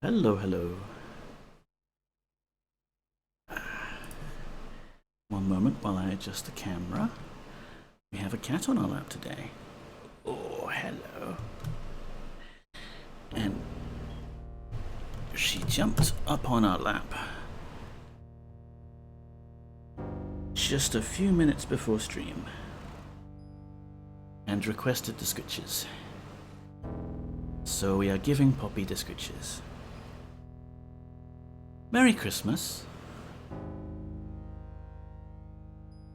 Hello, hello. One moment while I adjust the camera. We have a cat on our lap today. Oh, hello. And she jumped up on our lap just a few minutes before stream and requested the scritches. So we are giving Poppy the scritches. Merry Christmas.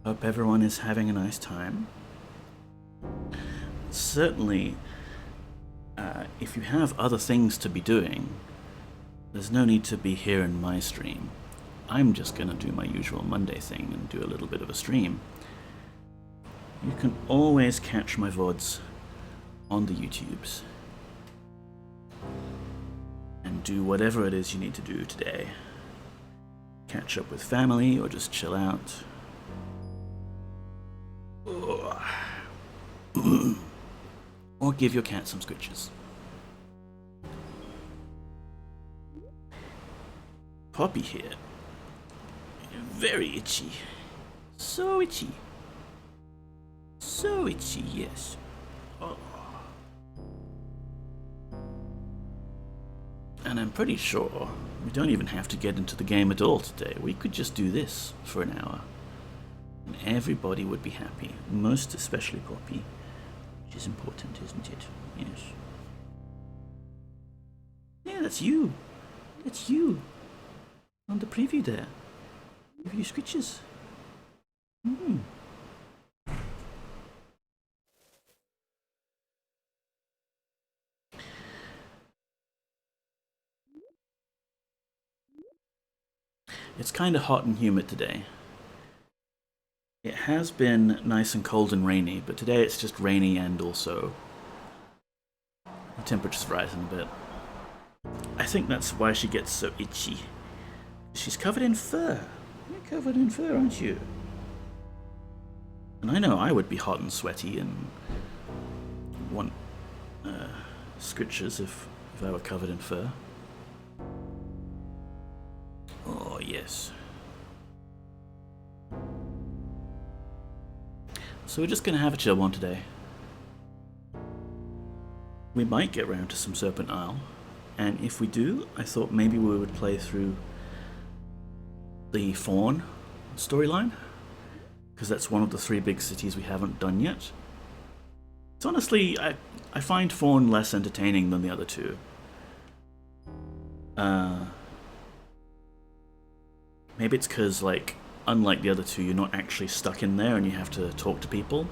Hope everyone is having a nice time. Certainly, if you have other things to be doing, there's no need to be here in my stream. I'm just going to do my usual Monday thing and do a little bit of a stream. You can always catch my VODs on the YouTubes and do whatever it is you need to do today. Catch up with family or just chill out. Or give your cat some scritches. Poppy here. Very itchy. So itchy. So itchy, yes. Oh. And I'm pretty sure we don't even have to get into the game at all today. We could just do this for an hour. And everybody would be happy. Most especially Poppy. Which is important, isn't it? Yes. Yeah, that's you. That's you. On the preview there. Preview scritches. It's kind of hot and humid today. It has been nice and cold and rainy, but today it's just rainy and also the temperature's rising a bit. I think that's why she gets so itchy. She's covered in fur. You're covered in fur, aren't you? And I know I would be hot and sweaty and want scritches if I were covered in fur. Oh, yes. So we're just going to have a chill one today. We might get round to some Serpent Isle, and if we do, I thought maybe we would play through the Fawn storyline, because that's one of the 3 big cities we haven't done yet. It's honestly, I find Fawn less entertaining than the other 2. Maybe it's because, like, unlike the other 2, you're not actually stuck in there and you have to talk to people.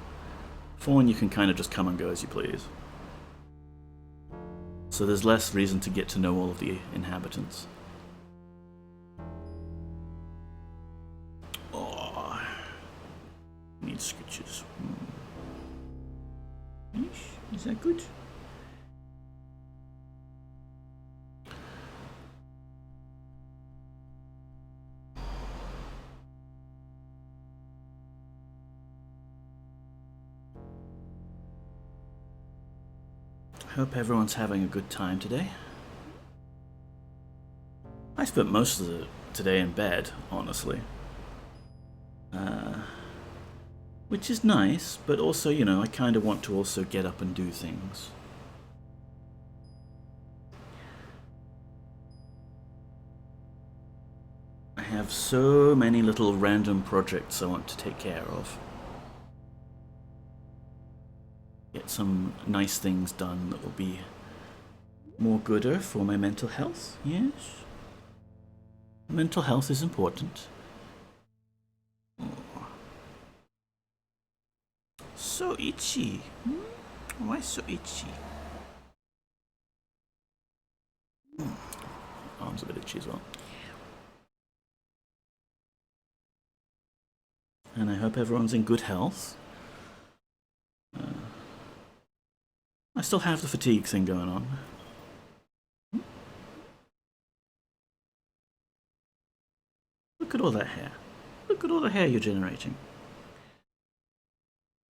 Fawn, you can kind of just come and go as you please. So there's less reason to get to know all of the inhabitants. Oh, need scritches. Is that good? Hope everyone's having a good time today. I spent most of the today in bed, honestly. Which is nice, but also, you know, I kind of want to also get up and do things. I have so many little random projects I want to take care of. Get some nice things done that will be more gooder for my mental health, yes. Mental health is important. Oh. So itchy. Why so itchy? Arm's a bit itchy as well. And I hope everyone's in good health. I still have the fatigue thing going on. Look at all that hair. Look at all the hair you're generating.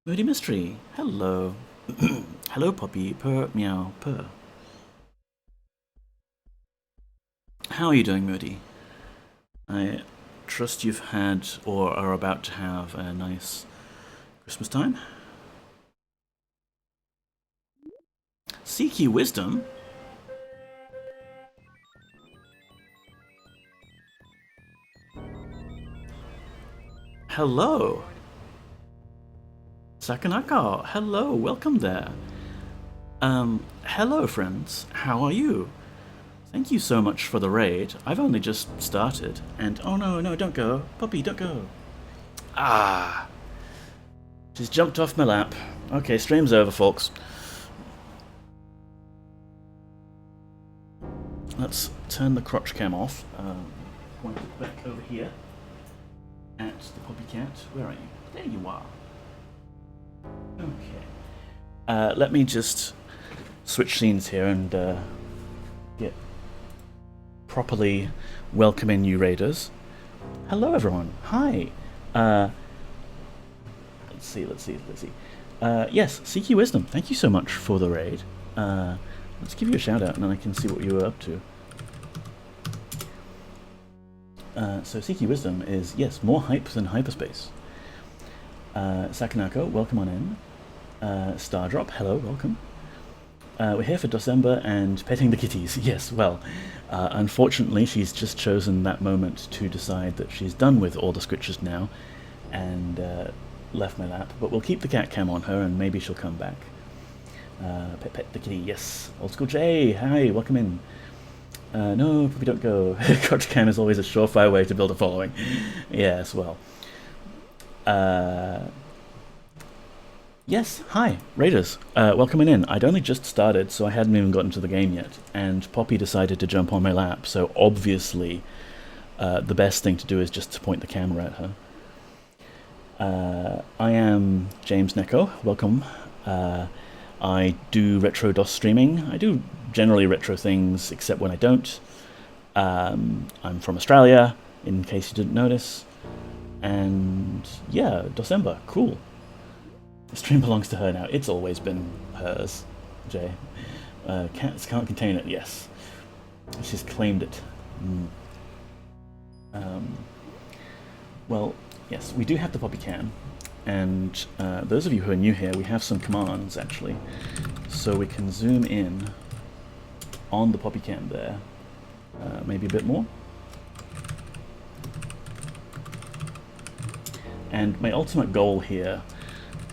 Moody Mystery, hello. Hello, Poppy. Purr, meow, purr. How are you doing, Moody? I trust you've had or are about to have a nice Christmas time. Seek ye wisdom? Hello! Sakanaka, hello, welcome there. Hello friends, how are you? Thank you so much for the raid. I've only just started, and oh no, don't go. Puppy, don't go. Ah! She's jumped off my lap. Okay, stream's over, folks. Let's turn the crotch cam off. Point it back over here at the puppy cat. Where are you? There you are. Okay. Let me just switch scenes here and get properly welcoming new raiders. Hello, everyone. Hi. Let's see. Yes, Seek Ye Wisdom. Thank you so much for the raid. Let's give you a shout out, and then I can see what you were up to. So Seek Ye Wisdom is, yes, more hype than hyperspace. Sakanako, welcome on in. Stardrop, hello, welcome. We're here for December and petting the kitties. Yes, well, unfortunately she's just chosen that moment to decide that she's done with all the scritches now and left my lap. But we'll keep the cat cam on her and maybe she'll come back. Pet the kitty, yes. Old School J, hi, welcome in. No, puppy, don't go. Crotch cam is always a surefire way to build a following. Yes, well. Yes, hi, Raiders. Welcoming in. I'd only just started, so I hadn't even gotten to the game yet, and Poppy decided to jump on my lap, so obviously the best thing to do is just to point the camera at her. I am James Neko. Welcome. I do retro DOS streaming. I do generally retro things, except when I don't. I'm from Australia, in case you didn't notice. And yeah, December, cool. The stream belongs to her now. It's always been hers, Jay. Cats can't contain it, yes. She's claimed it. Well, yes, we do have the Poppy Cam. And those of you who are new here, we have some commands, actually. So we can zoom in on the Poppy Cam there. Maybe a bit more. And my ultimate goal here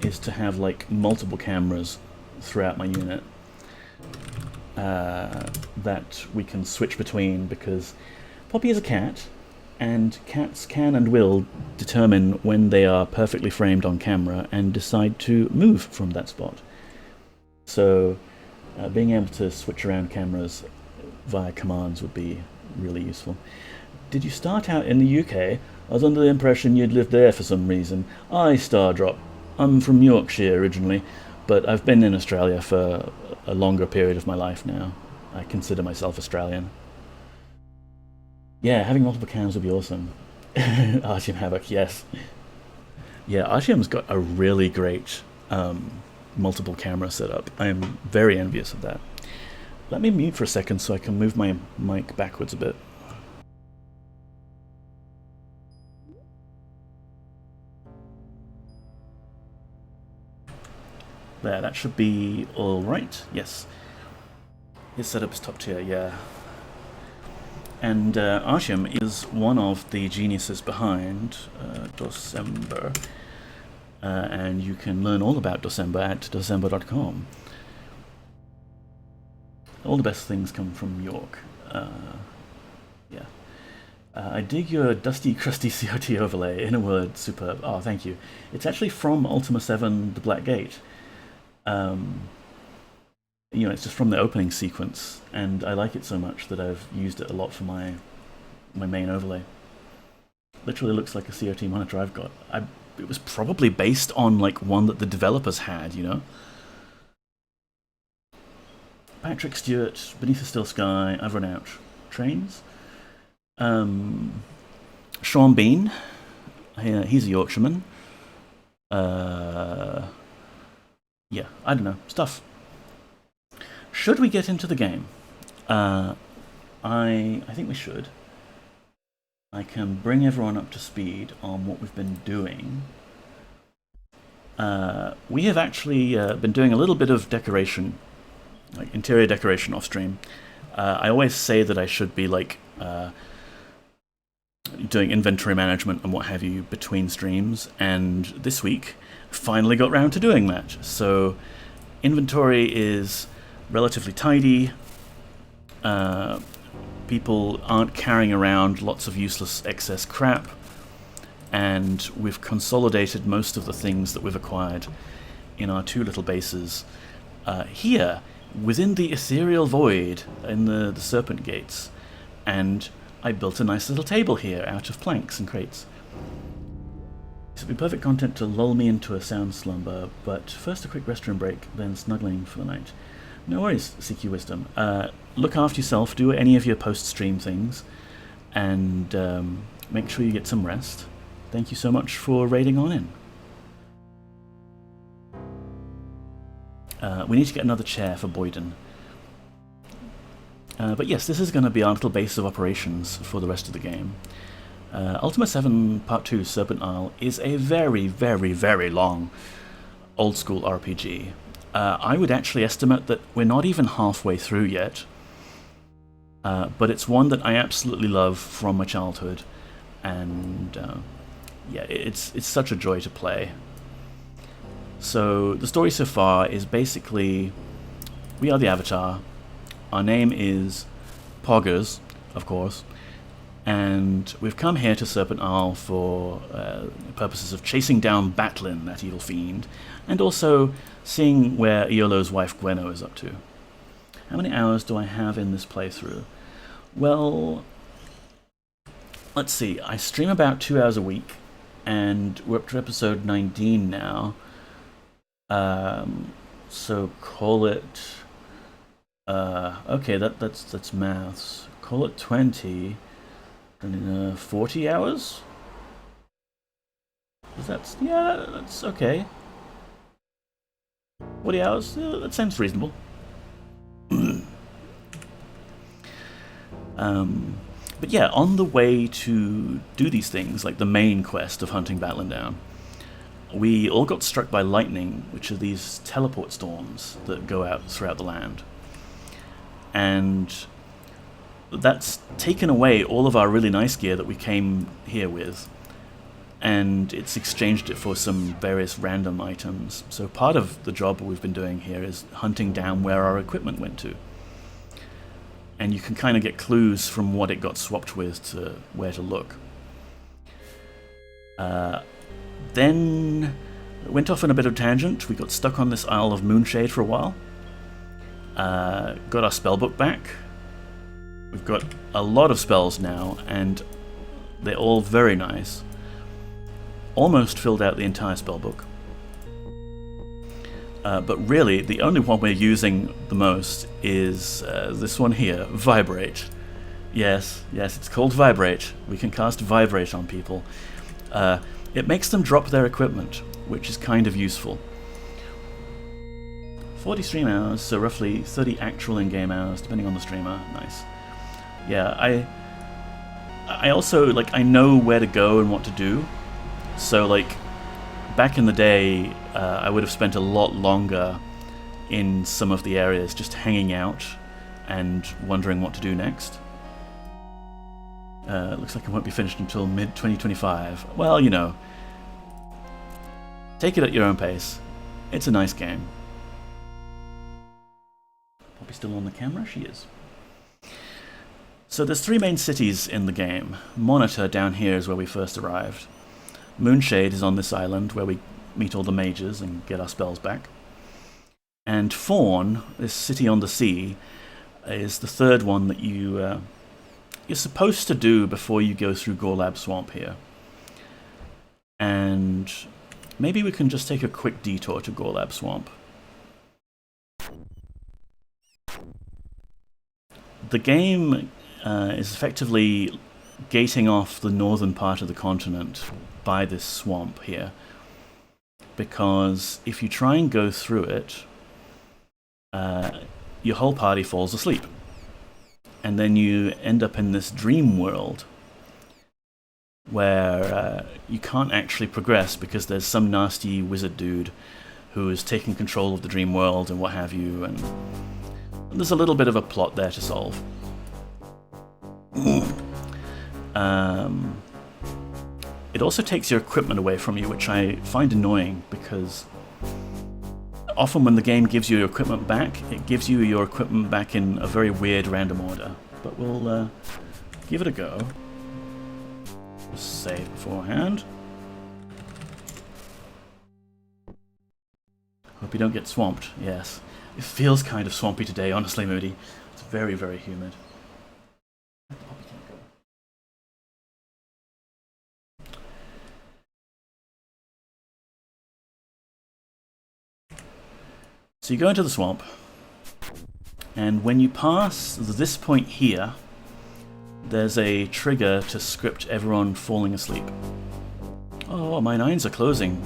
is to have like multiple cameras throughout my unit that we can switch between, because Poppy is a cat, and cats can and will determine when they are perfectly framed on camera and decide to move from that spot. So being able to switch around cameras via commands would be really useful. Did you start out in the UK? I was under the impression you'd lived there for some reason. Stardrop. I'm from Yorkshire originally, but I've been in Australia for a longer period of my life now. I consider myself Australian. Yeah, having multiple cams would be awesome. Artyom Havoc, yes. Yeah, Artyom's got a really great multiple camera setup. I am very envious of that. Let me mute for a second so I can move my mic backwards a bit. There, that should be alright. Yes. His setup is top tier, yeah. And Artyom is one of the geniuses behind December. And you can learn all about December at december.com. All the best things come from York. Yeah. I dig your dusty, crusty CRT overlay. In a word, superb. Oh, thank you. It's actually from Ultima 7, The Black Gate. You know, it's just from the opening sequence, and I like it so much that I've used it a lot for my main overlay. Literally looks like a CRT monitor I've got. It was probably based on like one that the developers had, you know. Patrick Stewart, Beneath the Still Sky, I've Run Out. Trains. Sean Bean, he's a Yorkshireman. Yeah, I don't know, stuff. Should we get into the game? I think we should. I can bring everyone up to speed on what we've been doing. We have actually been doing a little bit of decoration, like interior decoration off stream. I always say that I should be like doing inventory management and what have you between streams, and this week finally got round to doing that. So inventory is relatively tidy. People aren't carrying around lots of useless excess crap, and we've consolidated most of the things that we've acquired in our two little bases here within the ethereal void in the Serpent gates. And I built a nice little table here out of planks and crates. This would be perfect content to lull me into a sound slumber, but first a quick restroom break, then snuggling for the night. No worries, CQ Wisdom. Look after yourself, do any of your post-stream things, and make sure you get some rest. Thank you so much for raiding on in. We need to get another chair for Boyden. But yes, this is going to be our little base of operations for the rest of the game. Ultima 7 Part 2 Serpent Isle is a very, very, very long old-school RPG. I would actually estimate that we're not even halfway through yet, but it's one that I absolutely love from my childhood, and yeah, it's such a joy to play. So the story so far is basically, we are the Avatar. Our name is Poggers, of course, and we've come here to Serpent Isle for purposes of chasing down Batlin, that evil fiend, and also seeing where Iolo's wife Gweno is up to. How many hours do I have in this playthrough? Well, let's see, I stream about 2 hours a week, and we're up to episode 19 now. So call it... okay, that's maths. Call it 20. 40 hours? Yeah, that's okay. 40 hours? Yeah, that sounds reasonable. But yeah, on the way to do these things, like the main quest of hunting Batlin down, we all got struck by lightning, which are these teleport storms that go out throughout the land. And that's taken away all of our really nice gear that we came here with, and it's exchanged it for some various random items. So part of the job we've been doing here is hunting down where our equipment went to. And you can kind of get clues from what it got swapped with to where to look. Then went off on a bit of a tangent. We got stuck on this Isle of Moonshade for a while. Got our spellbook back. We've got a lot of spells now, and they're all very nice. Almost filled out the entire spellbook. But really, the only one we're using the most is this one here, Vibrate. Yes, it's called Vibrate. We can cast Vibrate on people. It makes them drop their equipment, which is kind of useful. 40 stream hours, so roughly 30 actual in-game hours, depending on the streamer. Nice. Yeah, I also, like, I know where to go and what to do. So, like, back in the day, I would have spent a lot longer in some of the areas just hanging out and wondering what to do next. Looks like it won't be finished until mid-2025. Well, you know, take it at your own pace. It's a nice game. Poppy still on the camera? She is. So there's 3 main cities in the game. Monitor down here is where we first arrived. Moonshade is on this island where we meet all the mages and get our spells back. And Fawn, this city on the sea, is the third one that you're supposed to do before you go through Gorlab Swamp here. And maybe we can just take a quick detour to Gorlab Swamp. The game is effectively gating off the northern part of the continent by this swamp here, because if you try and go through it, your whole party falls asleep. and then you end up in this dream world where you can't actually progress because there's some nasty wizard dude who is taking control of the dream world and what have you, and there's a little bit of a plot there to solve. It also takes your equipment away from you, which I find annoying, because often when the game gives you your equipment back, it gives you your equipment back in a very weird random order. But we'll give it a go. Just save beforehand. Hope you don't get swamped. Yes. It feels kind of swampy today, honestly, Moody. It's very, very humid. So you go into the swamp, and when you pass this point here, there's a trigger to script everyone falling asleep. Oh, my eyes are closing.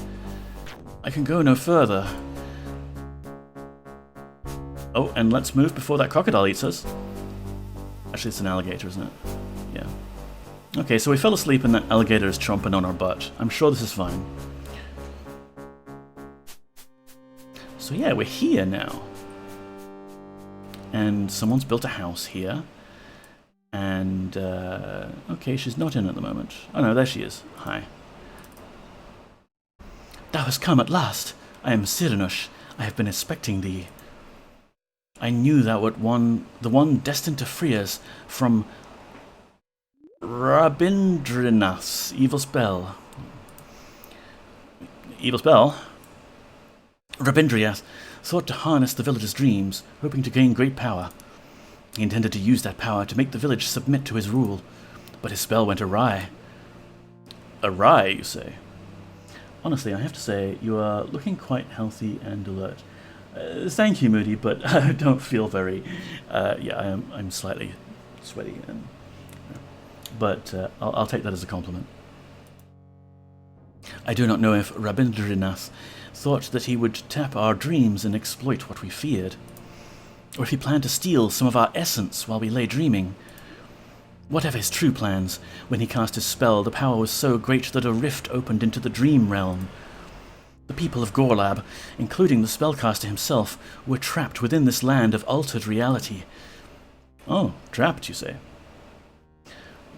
I can go no further. Oh, and let's move before that crocodile eats us. Actually, it's an alligator, isn't it? Yeah. Okay, so we fell asleep and that alligator is chomping on our butt. I'm sure this is fine. So yeah, we're here now. And someone's built a house here. And, okay, she's not in at the moment. Oh no, there she is. Hi. Thou hast come at last. I am Cyranosh. I have been expecting thee. I knew thou wert the one destined to free us from Rabindranath's evil spell. Evil spell? Rabindranath sought to harness the village's dreams, hoping to gain great power. He intended to use that power to make the village submit to his rule, but his spell went awry. Awry, you say? Honestly, I have to say, you are looking quite healthy and alert. Thank you, Moody, but I don't feel very... yeah, I'm slightly sweaty, and, but I'll take that as a compliment. I do not know if Rabindranath thought that he would tap our dreams and exploit what we feared, or if he planned to steal some of our essence while we lay dreaming. Whatever his true plans, when he cast his spell, the power was so great that a rift opened into the dream realm. The people of Gorlab, including the spellcaster himself, were trapped within this land of altered reality. Oh, trapped, you say?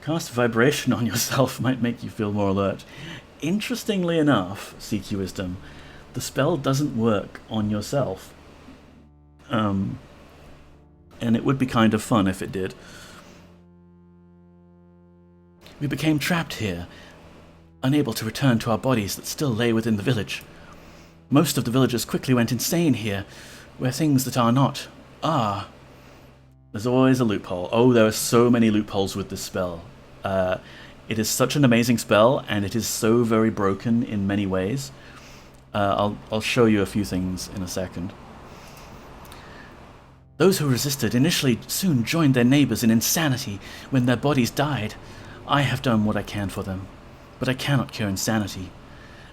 Cast vibration on yourself might make you feel more alert. Interestingly enough, CQ Wisdom, the spell doesn't work on yourself. And it would be kind of fun if it did. We became trapped here, unable to return to our bodies that still lay within the village. Most of the villagers quickly went insane here, where things that are not are. There's always a loophole. Oh, there are so many loopholes with this spell. It is such an amazing spell, and it is so very broken in many ways. I'll show you a few things in a second. Those who resisted initially soon joined their neighbors in insanity when their bodies died. I have done what I can for them, but I cannot cure insanity,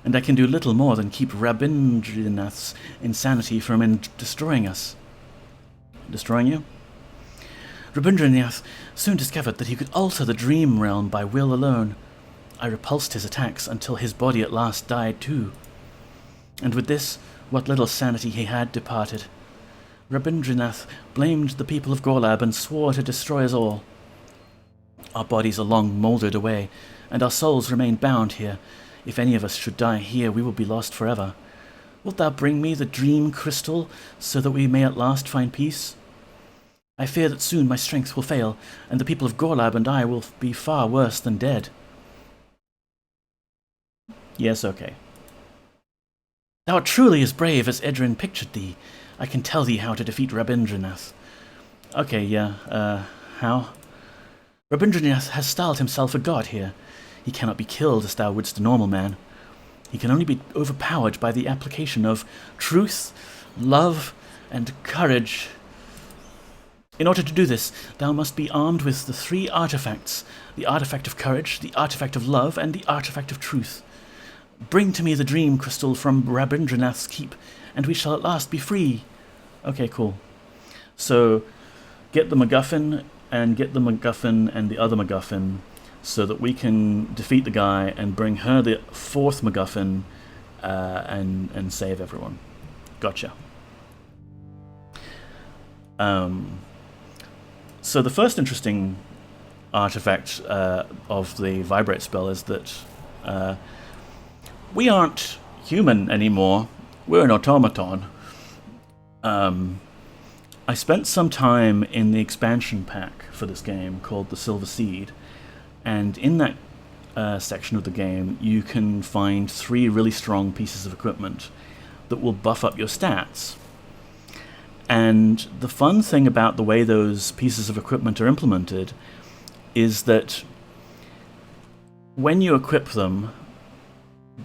and I can do little more than keep Rabindranath's insanity from destroying us. Destroying you? Rabindranath soon discovered that he could alter the dream realm by will alone. I repulsed his attacks until his body at last died too. And with this, what little sanity he had departed. Rabindranath blamed the people of Gorlab and swore to destroy us all. Our bodies are long mouldered away, and our souls remain bound here. If any of us should die here, we will be lost forever. Wilt thou bring me the dream crystal, so that we may at last find peace? I fear that soon my strength will fail, and the people of Gorlab and I will be far worse than dead. Yes, okay. Thou art truly as brave as Edrin pictured thee. I can tell thee how to defeat Rabindranath. Okay, yeah, how? Rabindranath has styled himself a god here. He cannot be killed as thou wouldst a normal man. He can only be overpowered by the application of truth, love, and courage. In order to do this, thou must be armed with the 3 artifacts: the artifact of courage, the artifact of love, and the artifact of truth. Bring to me the dream crystal from Rabindranath's keep, and we shall at last be free. Okay, cool. So, get the MacGuffin and get the MacGuffin and the other MacGuffin so that we can defeat the guy and bring her the fourth MacGuffin and save everyone. Gotcha. So the first interesting artifact of the Vibrate spell is that we aren't human anymore. We're an automaton. I spent some time in the expansion pack for this game called the Silver Seed, and in that section of the game you can find 3 really strong pieces of equipment that will buff up your stats. And the fun thing about the way those pieces of equipment are implemented is that when you equip them,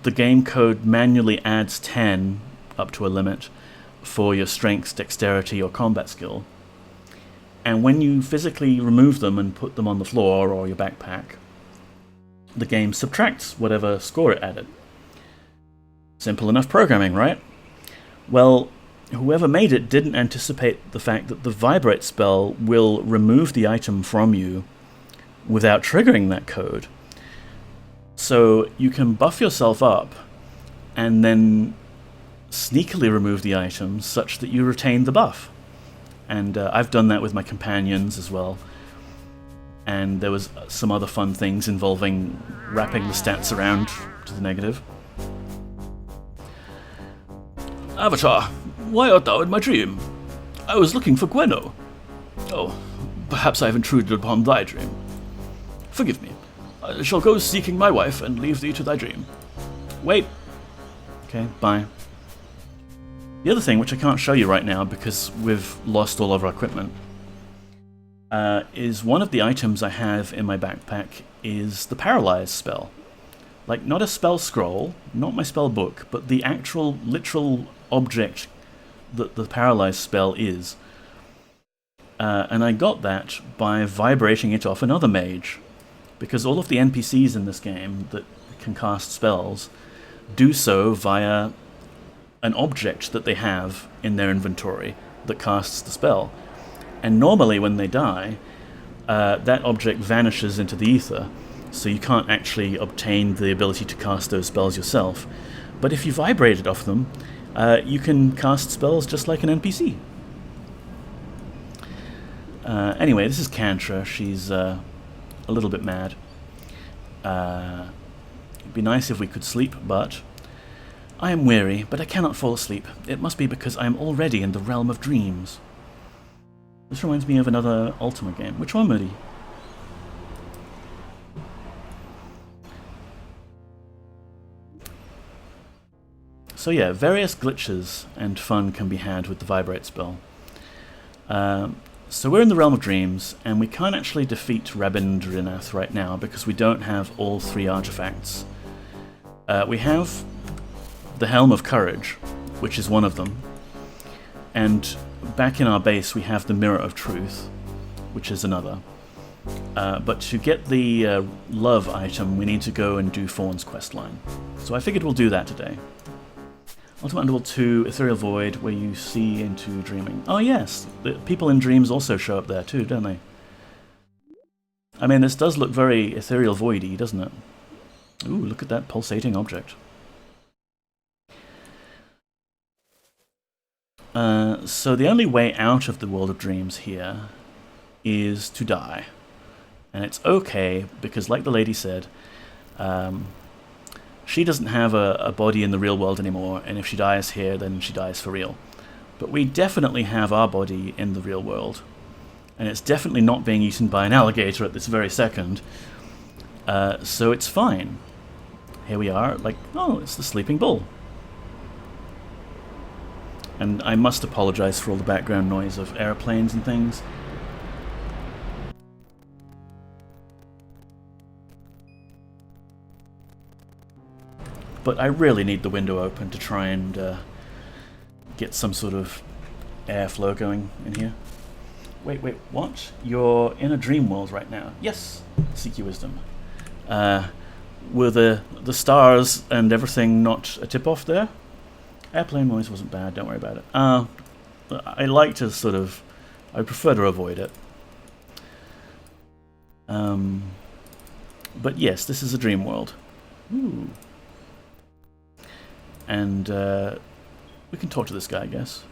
the game code manually adds 10 up to a limit for your strength, dexterity, or combat skill. And when you physically remove them and put them on the floor or your backpack, the game subtracts whatever score it added. Simple enough programming, right? Well, whoever made it didn't anticipate the fact that the Vibrate spell will remove the item from you without triggering that code. So you can buff yourself up and then sneakily remove the items such that you retain the buff. And I've done that with my companions as well. And there was some other fun things involving wrapping the stats around to the negative. Avatar, why art thou in my dream? I was looking for Gwenno. Oh, perhaps I have intruded upon thy dream. Forgive me. I shall go seeking my wife and leave thee to thy dream. Wait. Okay, bye. The other thing, which I can't show you right now because we've lost all of our equipment, is one of the items I have in my backpack is the Paralyze spell. Like, not a spell scroll, not my spell book, but the actual, literal object that the Paralyze spell is. And I got that by vibrating it off another mage, because all of the NPCs in this game that can cast spells do so via an object that they have in their inventory that casts the spell. And normally when they die, that object vanishes into the ether, so you can't actually obtain the ability to cast those spells yourself. But if you vibrate it off them, you can cast spells just like an NPC. Anyway, this is Kantra. She's a little bit mad. It'd be nice if we could sleep, but I am weary, but I cannot fall asleep. It must be because I am already in the realm of dreams. This reminds me of another Ultima game. Which one, Moody? So yeah, various glitches and fun can be had with the Vibrate spell. So we're in the realm of dreams, and we can't actually defeat Rabindranath right now because we don't have all 3 artifacts. We have the Helm of Courage, which is one of them, and back in our base we have the Mirror of Truth, which is another. But to get the love item, we need to go and do Fawn's questline. So I figured we'll do that today. Ultimate Underworld 2, Ethereal Void, where you see into dreaming. Oh yes, the people in dreams also show up there too, don't they? I mean, this does look very Ethereal Void-y, doesn't it? Ooh, look at that pulsating object. So the only way out of the world of dreams here is to die. And it's okay, because like the lady said, she doesn't have a body in the real world anymore, and if she dies here, then she dies for real. But we definitely have our body in the real world, and it's definitely not being eaten by an alligator at this very second, so it's fine. Here we are, like, oh, it's the sleeping bull. And I must apologize for all the background noise of airplanes and things. But I really need the window open to try and get some sort of airflow going in here. Wait, what? You're in a dream world right now. Yes, seek your wisdom. Were the stars and everything not a tip-off there? Airplane noise wasn't bad, don't worry about it. I like to sort of... I prefer to avoid it. But yes, this is a dream world. Ooh. And we can talk to this guy, I guess.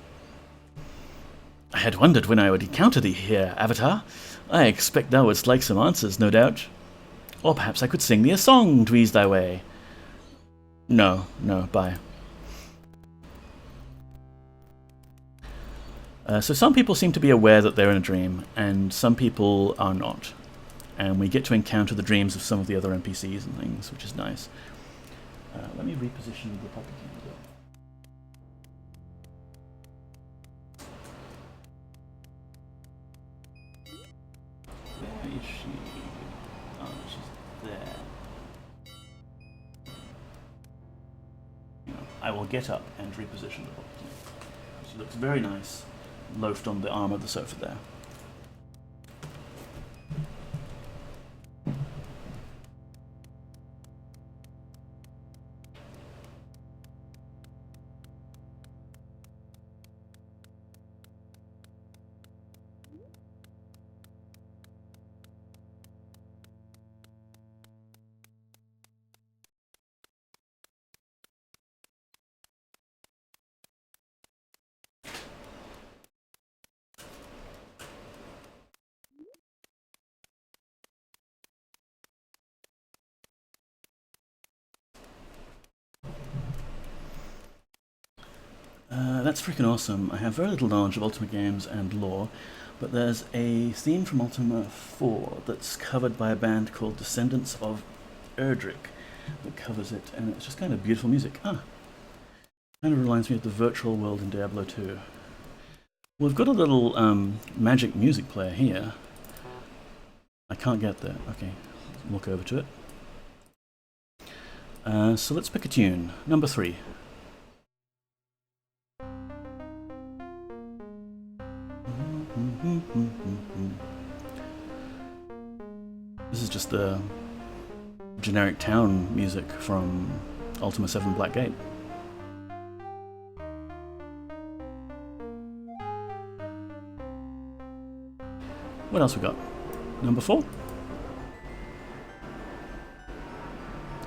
I had wondered when I would encounter thee here, Avatar. I expect thou wouldst like some answers, no doubt. Or perhaps I could sing thee a song to ease thy way. No, bye. So some people seem to be aware that they're in a dream, and some people are not. And we get to encounter the dreams of some of the other NPCs and things, which is nice. Let me reposition the puppet candle. Where is she? Oh, she's there. I will get up and reposition the puppet candle. She looks very nice, loafed on the arm of the sofa there. That's freaking awesome. I have very little knowledge of Ultima games and lore, but there's a theme from Ultima 4 that's covered by a band called Descendants of Erdrick that covers it, and it's just kind of beautiful music. Kind of reminds me of the virtual world in Diablo 2. We've got a little magic music player here. I can't get there. Okay, let's walk over to it. So let's pick a tune. Number 3. This is just the generic town music from Ultima 7 Blackgate. What else we got? Number 4.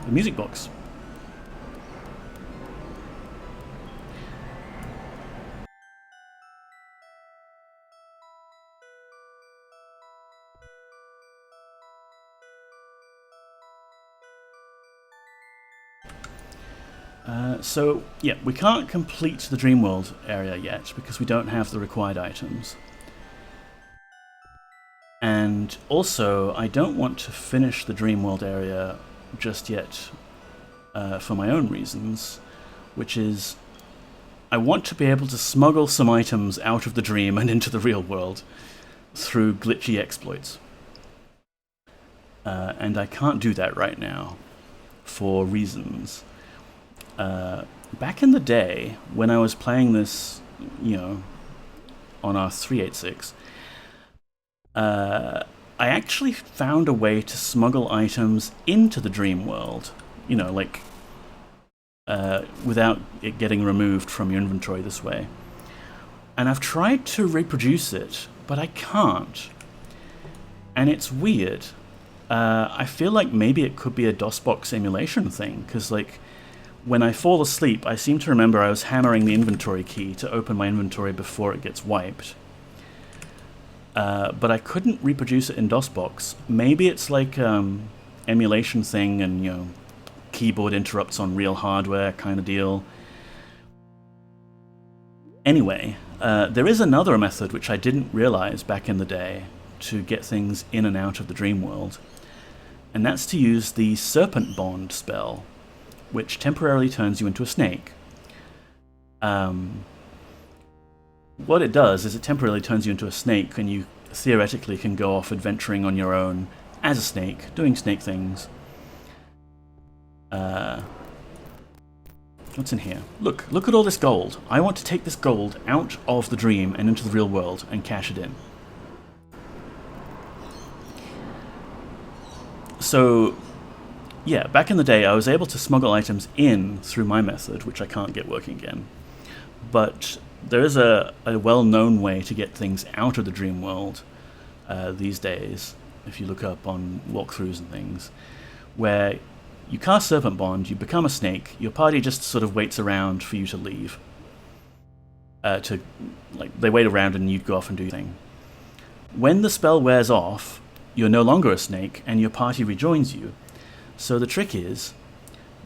The music box. So, yeah, we can't complete the Dreamworld area yet because we don't have the required items. And also, I don't want to finish the Dreamworld area just yet for my own reasons, which is I want to be able to smuggle some items out of the dream and into the real world through glitchy exploits. And I can't do that right now for reasons. Back in the day, when I was playing this, on our 386, I actually found a way to smuggle items into the dream world, without it getting removed from your inventory this way. And I've tried to reproduce it, but I can't. And it's weird. I feel like maybe it could be a DOSBox emulation thing, because, when I fall asleep, I seem to remember I was hammering the inventory key to open my inventory before it gets wiped. But I couldn't reproduce it in DOSBox. Maybe it's like emulation thing and, keyboard interrupts on real hardware kind of deal. Anyway, there is another method which I didn't realize back in the day to get things in and out of the dream world. And that's to use the Serpent Bond spell, which temporarily turns you into a snake. What it does is it temporarily turns you into a snake, and you theoretically can go off adventuring on your own as a snake, doing snake things. What's in here? Look at all this gold. I want to take this gold out of the dream and into the real world and cash it in. So, yeah, back in the day I was able to smuggle items in through my method, which I can't get working again. But there is a well-known way to get things out of the dream world these days, if you look up on walkthroughs and things, where you cast Serpent Bond, you become a snake, your party just sort of waits around for you to leave. They wait around and you go off and do your thing. When the spell wears off, you're no longer a snake and your party rejoins you. So the trick is,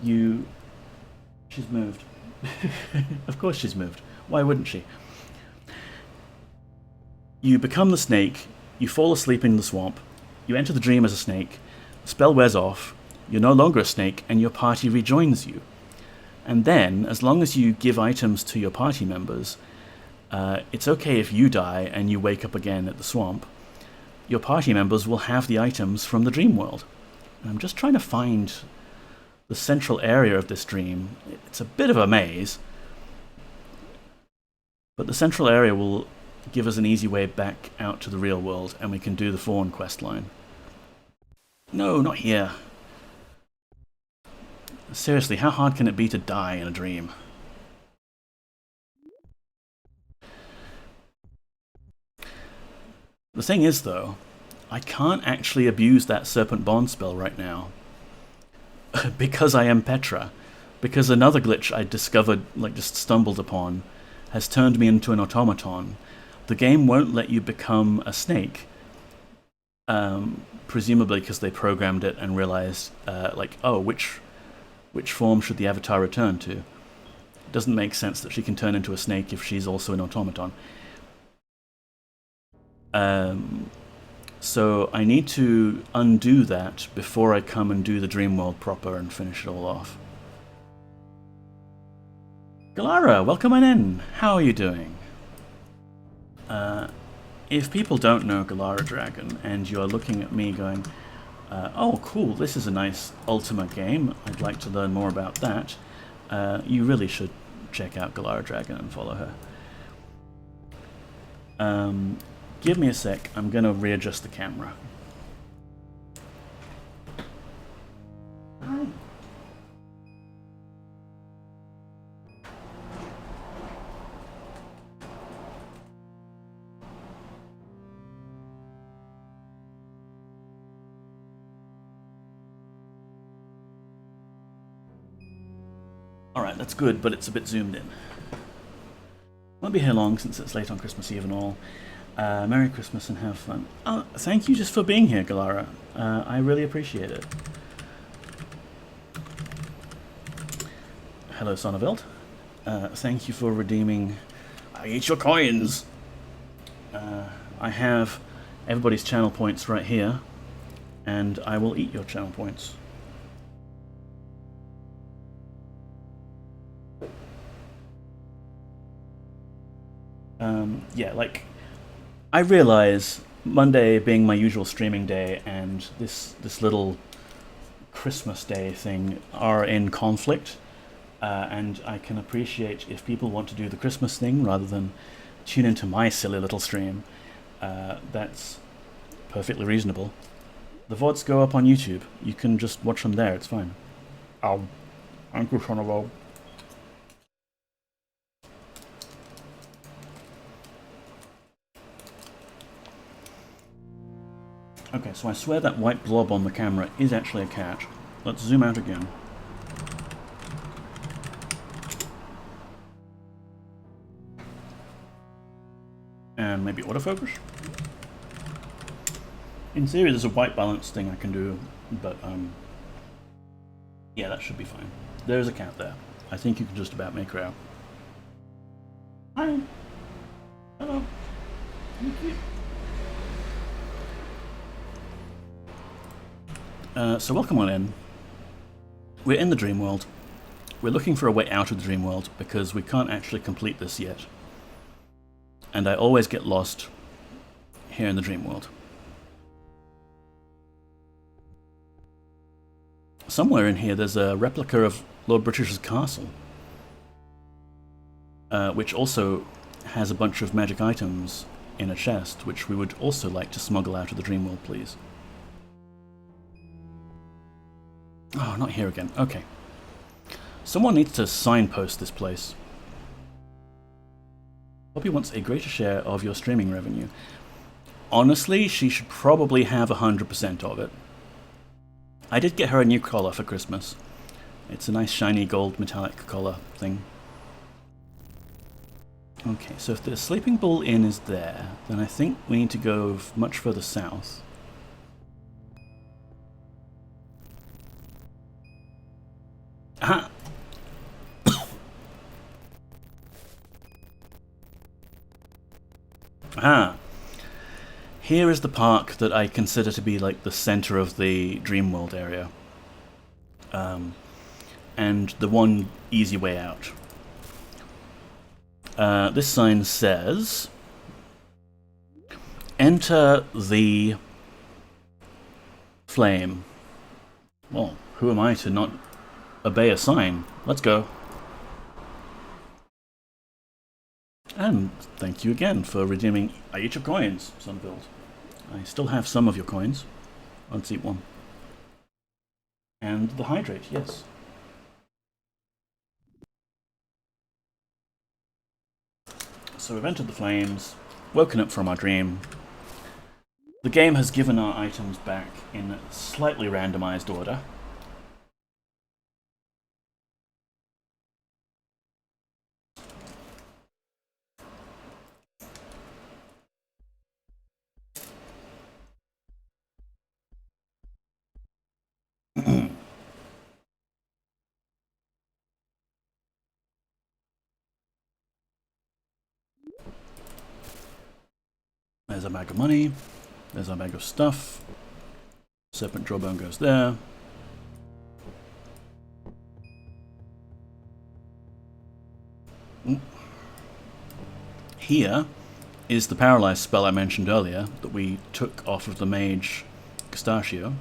She's moved. Of course she's moved. Why wouldn't she? You become the snake, you fall asleep in the swamp, you enter the dream as a snake, the spell wears off, you're no longer a snake, and your party rejoins you. And then, as long as you give items to your party members, it's okay if you die and you wake up again at the swamp. Your party members will have the items from the dream world. And I'm just trying to find the central area of this dream. It's a bit of a maze, but the central area will give us an easy way back out to the real world, and we can do the Fawn quest line. No, not here. Seriously, how hard can it be to die in a dream? The thing is, though, I can't actually abuse that Serpent Bond spell right now. Because I am Petra. Because another glitch I discovered, just stumbled upon, has turned me into an automaton. The game won't let you become a snake. Presumably because they programmed it and realized, which form should the avatar return to? It doesn't make sense that she can turn into a snake if she's also an automaton. So I need to undo that before I come and do the dream world proper and finish it all off. Galara, welcome on in. How are you doing? If people don't know Galara Dragon and you're looking at me going, oh cool, this is a nice Ultima game, I'd like to learn more about that, you really should check out Galara Dragon and follow her. Give me a sec, I'm going to readjust the camera. Hi. Alright, that's good, but it's a bit zoomed in. Won't be here long since it's late on Christmas Eve and all. Merry Christmas and have fun. Oh, thank you just for being here, Galara. I really appreciate it. Hello, Sonneveld. Thank you for redeeming... I eat your coins! I have everybody's channel points right here, and I will eat your channel points. I realize Monday being my usual streaming day and this little Christmas Day thing are in conflict, and I can appreciate if people want to do the Christmas thing rather than tune into my silly little stream. That's perfectly reasonable. The VODs go up on YouTube. You can just watch them there, it's fine. Oh, thank you, Sonneveld. Okay, so I swear that white blob on the camera is actually a cat. Let's zoom out again. And maybe autofocus? In theory there's a white balance thing I can do, but yeah, that should be fine. There's a cat there. I think you can just about make her out. Hi! Hello! Thank you. So welcome on in. We're in the dream world. We're looking for a way out of the dream world because we can't actually complete this yet. And I always get lost here in the dream world. Somewhere in here there's a replica of Lord British's castle, which also has a bunch of magic items in a chest, which we would also like to smuggle out of the dream world, please. Oh, not here again. Okay. Someone needs to signpost this place. Poppy wants a greater share of your streaming revenue. honestly, she should probably have 100% of it. I did get her a new collar for Christmas. It's a nice shiny gold metallic collar thing. Okay, so if the Sleeping Bull Inn is there, then I think we need to go much further south. Aha! Aha! Here is the park that I consider to be like the center of the Dreamworld area. And the one easy way out. This sign says, enter the flame. Well, who am I to not obey a sign? Let's go. And thank you again for redeeming each of coins, Sunbuild. I still have some of your coins. Let's eat one. And the hydrate, yes. So we've entered the flames, woken up from our dream. The game has given our items back in a slightly randomized order. There's a bag of money. There's our bag of stuff. Serpent jawbone goes there. Here is the paralyzed spell I mentioned earlier that we took off of the mage Pistachio.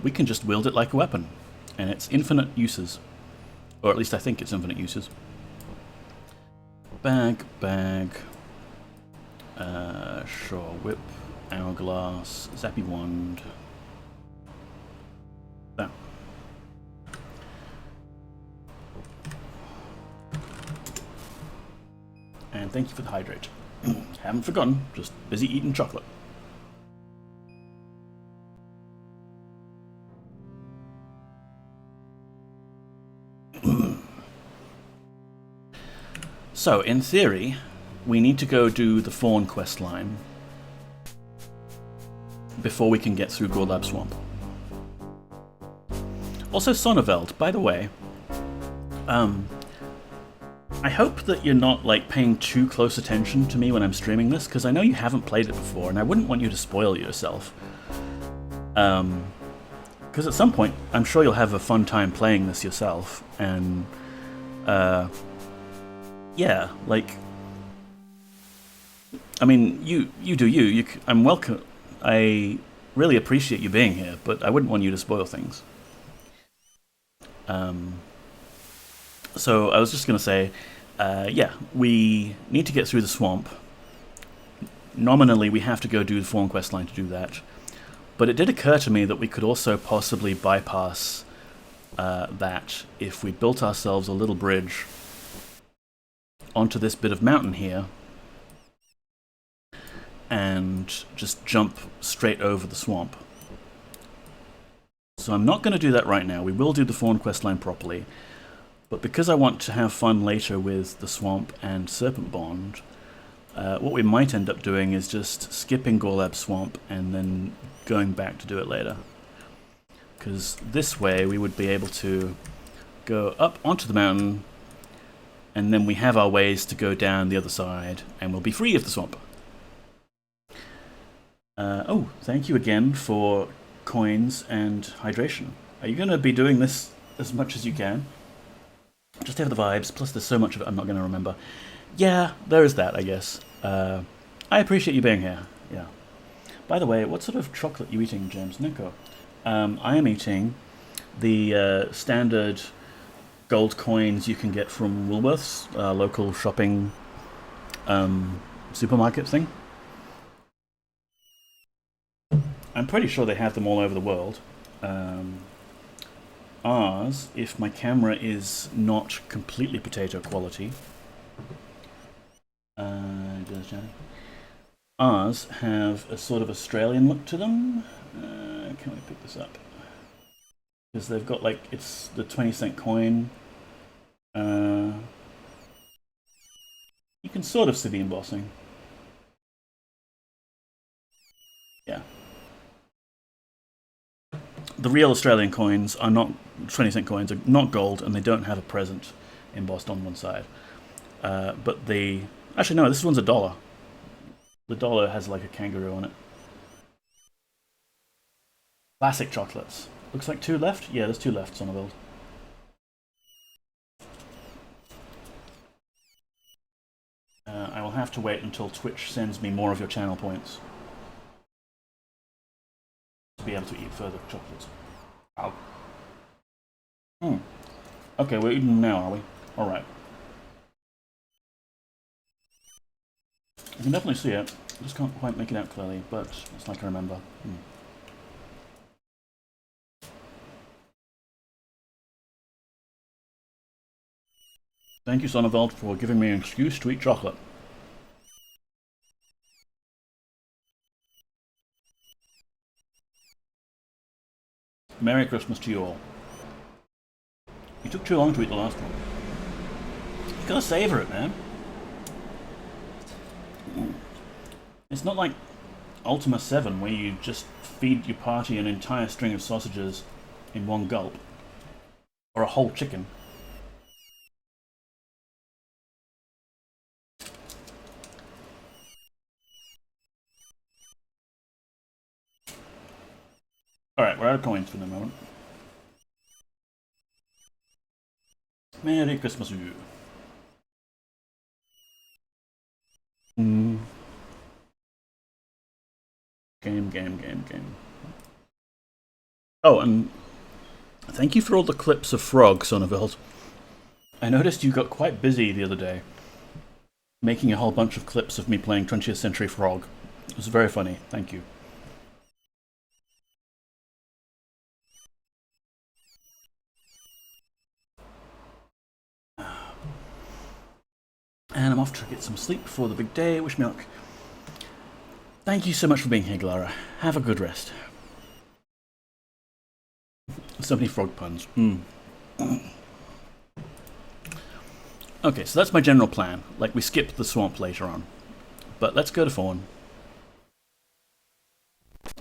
We can just wield it like a weapon, and it's infinite uses. Or at least I think it's infinite uses. Bag. Sure, whip, hourglass, zappy wand. That. And thank you for the hydrate. Haven't forgotten, just busy eating chocolate. So, in theory, we need to go do the Fawn quest line before we can get through Gorlab Swamp. Also, Sonneveld, by the way, I hope that you're not like paying too close attention to me when I'm streaming this, because I know you haven't played it before, and I wouldn't want you to spoil yourself. Because at some point, I'm sure you'll have a fun time playing this yourself, and yeah, like, I mean, you do you. I'm welcome. I really appreciate you being here, but I wouldn't want you to spoil things. So I was just going to say, yeah, we need to get through the swamp. Nominally, we have to go do the Fawn quest line to do that. But it did occur to me that we could also possibly bypass that if we built ourselves a little bridge onto this bit of mountain here and just jump straight over the swamp. So I'm not going to do that right now. We will do the Fawn questline properly. But because I want to have fun later with the swamp and Serpent Bond, what we might end up doing is just skipping Gorlab Swamp and then going back to do it later. Because this way we would be able to go up onto the mountain, and then we have our ways to go down the other side, and we'll be free of the swamp. Oh, thank you again for coins and hydration. Are you going to be doing this as much as you can? Just have the vibes, plus there's so much of it I'm not going to remember. Yeah, there is that, I guess. I appreciate you being here, yeah. By the way, what sort of chocolate are you eating, James Nico? I am eating the standard gold coins you can get from Woolworth's, local shopping supermarket thing. I'm pretty sure they have them all over the world. Ours, if my camera is not completely potato quality, Ours have a sort of Australian look to them. Can we pick this up? Because they've got like, it's the 20-cent coin. You can sort of see the embossing. Yeah. The real Australian coins are not 20-cent coins, are not gold, and they don't have a present embossed on one side. But the... Actually, no, this one's $1. The dollar has like a kangaroo on it. Classic chocolates. Looks like 2 left? Yeah, there's 2 left, Sonneville. I will have to wait until Twitch sends me more of your channel points to be able to eat further chocolates. Ow. Okay, we're eating them now, are we? Alright. I can definitely see it. I just can't quite make it out clearly, but it's like I remember. Thank you, Sonneveld, for giving me an excuse to eat chocolate. Merry Christmas to you all. You took too long to eat the last one. You gotta savor it, man. It's not like Ultima 7 where you just feed your party an entire string of sausages in one gulp. Or a whole chicken. Alright, we're out of coins for the moment. Merry Christmas to you. Game. Oh, and thank you for all the clips of Frog, Sonneveld. I noticed you got quite busy the other day, making a whole bunch of clips of me playing 20th Century Frog. It was very funny, thank you. And I'm off to get some sleep before the big day. Wish me luck. Thank you so much for being here, Glara. Have a good rest. So many frog puns. Okay, so that's my general plan. Like, we skipped the swamp later on. But let's go to Fawn.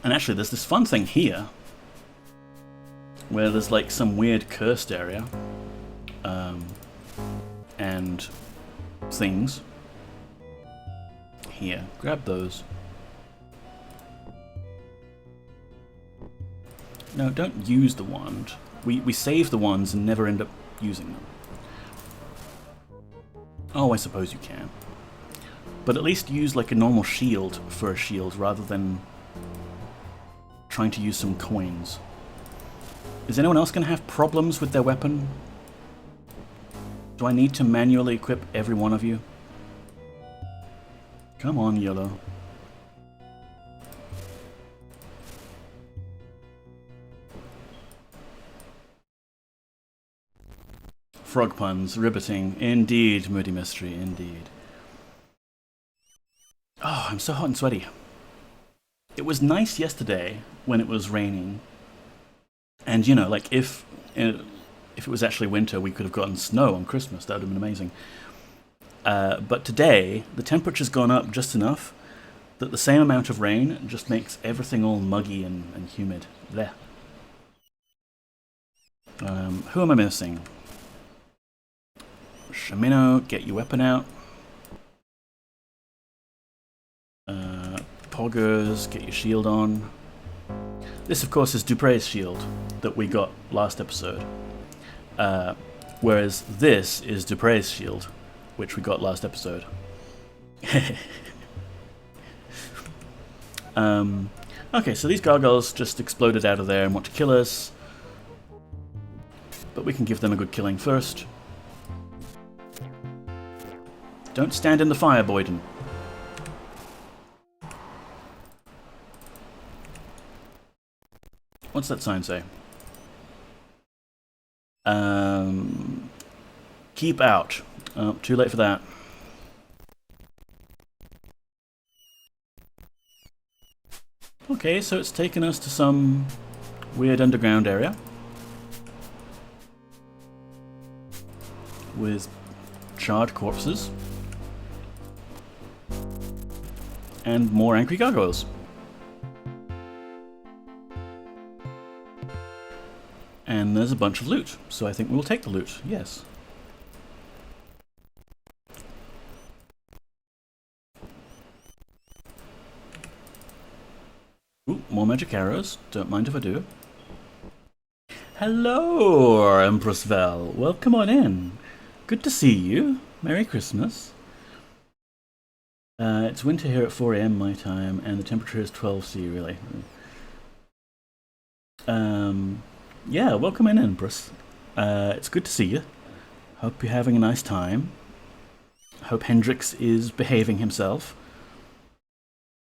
And actually, there's this fun thing here, where there's like some weird cursed area. And things. Here, grab those. No, don't use the wand. We save the wands and never end up using them. Oh, I suppose you can. But at least use like a normal shield for a shield rather than trying to use some coins. Is anyone else going to have problems with their weapon? Do I need to manually equip every one of you? Come on, Yellow. Frog puns, riveting. Indeed, Moody Mystery, indeed. Oh, I'm so hot and sweaty. It was nice yesterday when it was raining. And, you know, like, if it was actually winter, we could have gotten snow on Christmas. That would have been amazing. But today, the temperature's gone up just enough that the same amount of rain just makes everything all muggy and humid. There. Who am I missing? Shamino, get your weapon out. Poggers, get your shield on. This, of course, is Dupre's shield that we got last episode. Whereas this is Dupre's shield, which we got last episode. Okay, so these gargoyles just exploded out of there and want to kill us. But we can give them a good killing first. Don't stand in the fire, Boyden. What's that sign say? Keep out. Oh, too late for that. Okay, so it's taken us to some weird underground area with charred corpses and more angry gargoyles. And there's a bunch of loot, so I think we'll take the loot, yes. Ooh, more magic arrows, don't mind if I do. Hello, Empress Vel, welcome on in. Good to see you, Merry Christmas. It's winter here at 4 AM my time, and the temperature is 12°, really. Yeah, welcome in, Empress. It's good to see you. Hope you're having a nice time. Hope Hendrix is behaving himself.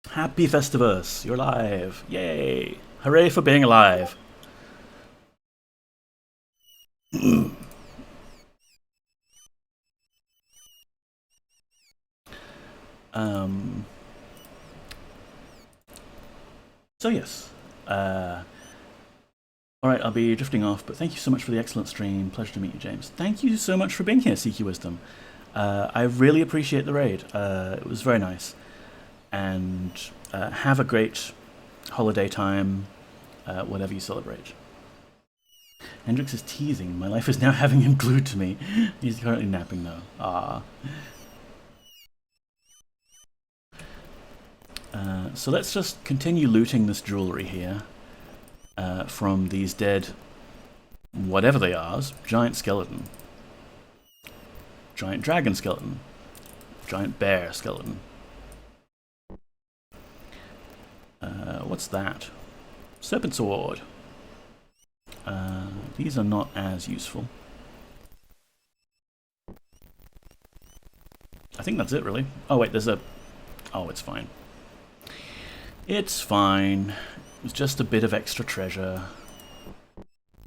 Happy Festivus! You're alive! Yay! Hooray for being alive! So yes. Alright, I'll be drifting off, but thank you so much for the excellent stream. Pleasure to meet you, James. Thank you so much for being here, Seeky Wisdom. I really appreciate the raid. It was very nice. And have a great holiday time, whatever you celebrate. Hendrix is teasing. My life is now having him glued to me. He's currently napping though. Ah. So let's just continue looting this jewellery here from these dead, whatever they are, giant skeleton, giant dragon skeleton, giant bear skeleton. What's that? Serpent sword. These are not as useful. I think that's it, really. Oh wait, there's a... Oh, it's fine. It's fine. It was just a bit of extra treasure.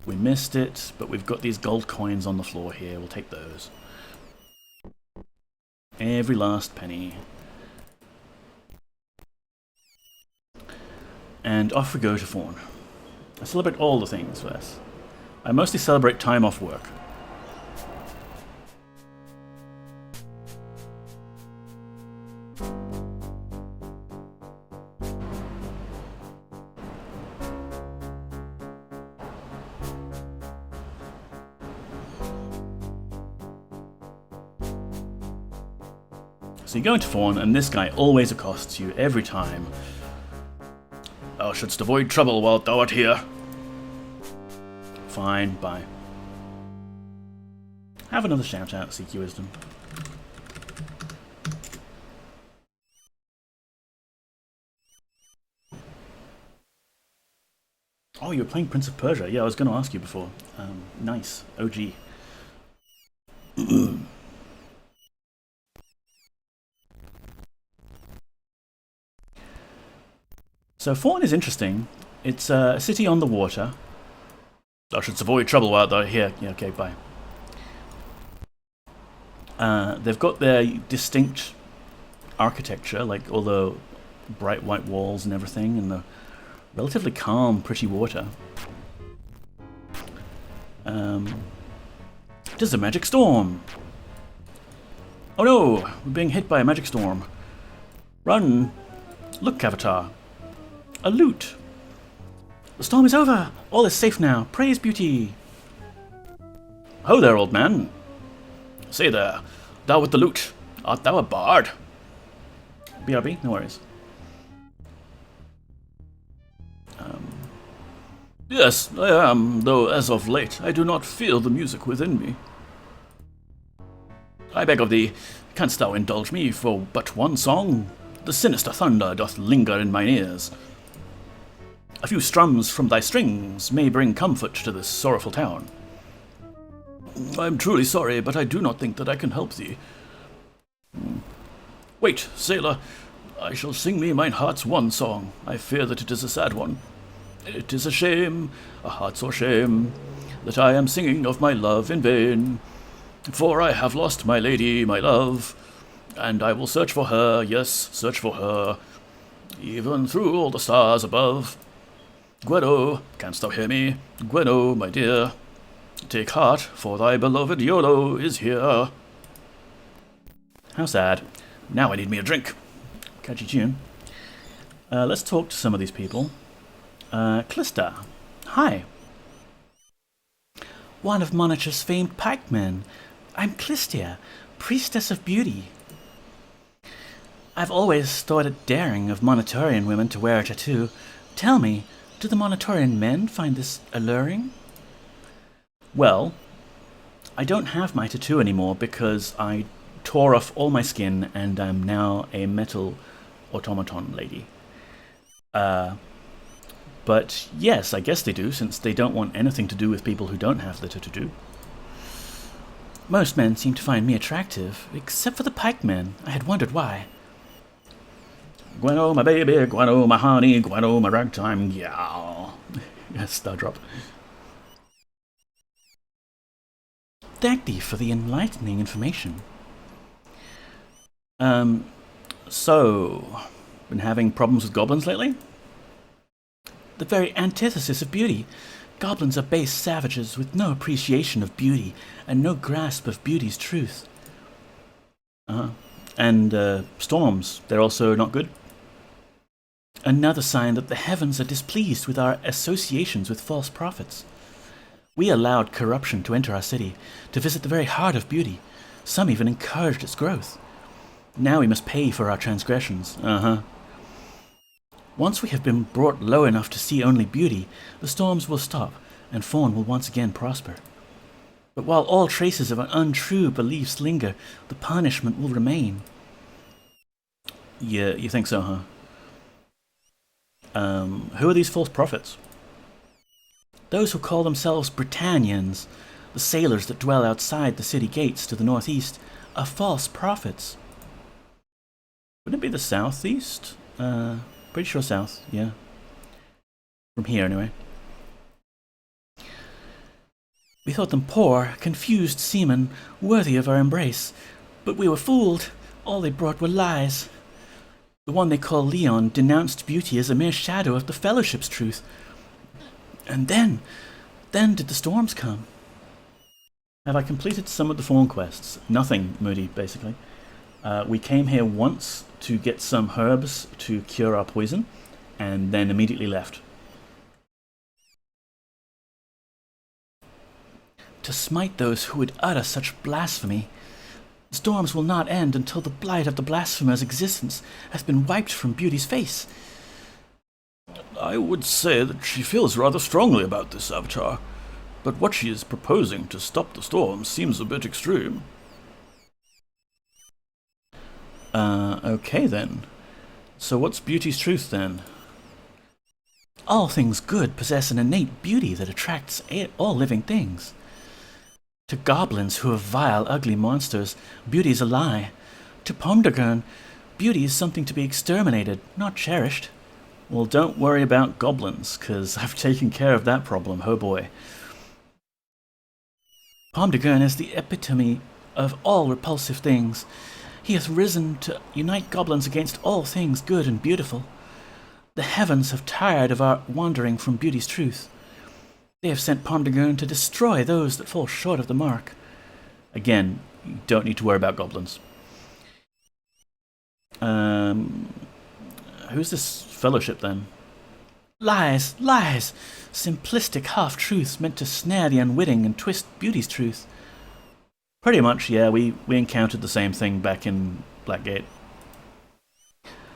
We missed it, but we've got these gold coins on the floor here. We'll take those. Every last penny. And off we go to Fawn. I celebrate all the things, Wes. I mostly celebrate time off work. So you go into Fawn, and this guy always accosts you every time. Thou shouldst avoid trouble while thou art here. Fine, bye. Have another shout out, Seek Your Wisdom. Oh, you were playing Prince of Persia. Yeah, I was going to ask you before. Nice. OG. So Fawn is interesting. It's a city on the water. Thou shouldst avoid trouble while thou art here. Yeah, okay, bye. They've got their distinct architecture, like all the bright white walls and everything, and the relatively calm, pretty water. It is a magic storm. Oh no, we're being hit by a magic storm. Run! Look, Cavatar. A loot. The storm is over. All is safe now. Praise beauty. Ho there, old man. Say there, thou with the loot. Art thou a bard? BRB, no worries. Yes, I am, though as of late I do not feel the music within me. I beg of thee, canst thou indulge me for but one song? The sinister thunder doth linger in mine ears. A few strums from thy strings may bring comfort to this sorrowful town. I am truly sorry, but I do not think that I can help thee. Wait, sailor, I shall sing me mine heart's one song. I fear that it is a sad one. It is a shame, a heart sore shame, that I am singing of my love in vain. For I have lost my lady, my love, and I will search for her, yes, search for her. even through all the stars above. Gwenno, canst thou hear me? Gwenno, my dear, take heart, for thy beloved Iolo is here. How sad. Now I need me a drink. Catchy tune. Let's talk to some of these people. Callista. Hi. One of Moniter's famed pikemen. I'm Callista, priestess of beauty. I've always thought it daring of Monitorian women to wear a tattoo. Tell me, do the Monitorian men find this alluring? Well, I don't have my tattoo anymore because I tore off all my skin and I'm now a metal automaton lady. But yes, I guess they do, since they don't want anything to do with people who don't have the tattoo. Most men seem to find me attractive, except for the pikemen. I had wondered why. Gwenno, my baby, Gwenno, my honey, Gwenno, my ragtime gal. Yes, star drop. Thank thee for the enlightening information. So, been having problems with goblins lately? The very antithesis of beauty. Goblins are base savages with no appreciation of beauty and no grasp of beauty's truth. And storms, they're also not good? Another sign that the heavens are displeased with our associations with false prophets. We allowed corruption to enter our city, to visit the very heart of beauty. Some even encouraged its growth. Now we must pay for our transgressions. Once we have been brought low enough to see only beauty, the storms will stop, and Fawn will once again prosper. But while all traces of untrue beliefs linger, the punishment will remain. Yeah, you think so, huh? Who are these false prophets? Those who call themselves Britannians, the sailors that dwell outside the city gates to the northeast, are false prophets. Wouldn't it be the southeast? Pretty sure south, yeah. From here, anyway. We thought them poor, confused seamen, worthy of our embrace. But we were fooled. All they brought were lies. The one they call Leon denounced beauty as a mere shadow of the Fellowship's truth. And then did the storms come. Have I completed some of the Fawn quests? Nothing, Moody, basically. We came here once to get some herbs to cure our poison, and then immediately left. To smite those who would utter such blasphemy. Storms will not end until the blight of the blasphemer's existence has been wiped from beauty's face. I would say that she feels rather strongly about this, Avatar, but what she is proposing to stop the storms seems a bit extreme. Okay then. So what's beauty's truth then? All things good possess an innate beauty that attracts all living things. To goblins who are vile, ugly monsters, beauty is a lie. To Pomdagern, beauty is something to be exterminated, not cherished. Well, don't worry about goblins, 'cause I've taken care of that problem, oh boy. Pomdagern is the epitome of all repulsive things. He hath risen to unite goblins against all things good and beautiful. The heavens have tired of our wandering from beauty's truth. They have sent Pomdagern to destroy those that fall short of the mark. Again, you don't need to worry about goblins. Who's this fellowship then? Lies, lies! Simplistic half-truths meant to snare the unwitting and twist beauty's truth. Pretty much, yeah, we encountered the same thing back in Blackgate.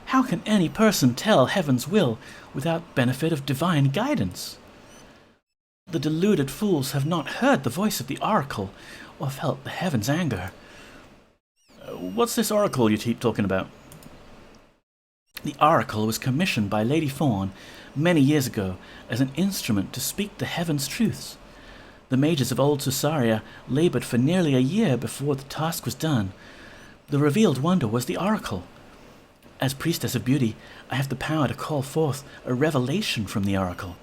How can any person tell heaven's will without benefit of divine guidance? The deluded fools have not heard the voice of the oracle or felt the heaven's anger. What's this oracle you keep talking about? The oracle was commissioned by Lady Fawn many years ago as an instrument to speak the heaven's truths. The mages of old Susaria labored for nearly a year before the task was done. The revealed wonder was the oracle. As priestess of beauty, I have the power to call forth a revelation from the oracle.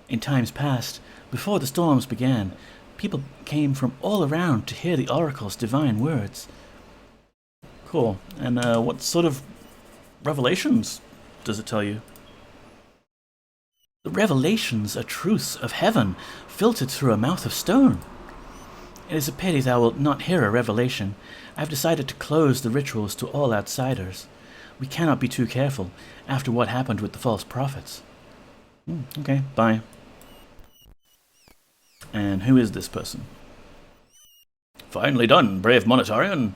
In times past, before the storms began, people came from all around to hear the oracle's divine words. Cool. And what sort of revelations does it tell you? The revelations are truths of heaven, filtered through a mouth of stone. It is a pity thou wilt not hear a revelation. I have decided to close the rituals to all outsiders. We cannot be too careful, after what happened with the false prophets. Okay, bye. And who is this person? Finely done, brave Monitarian.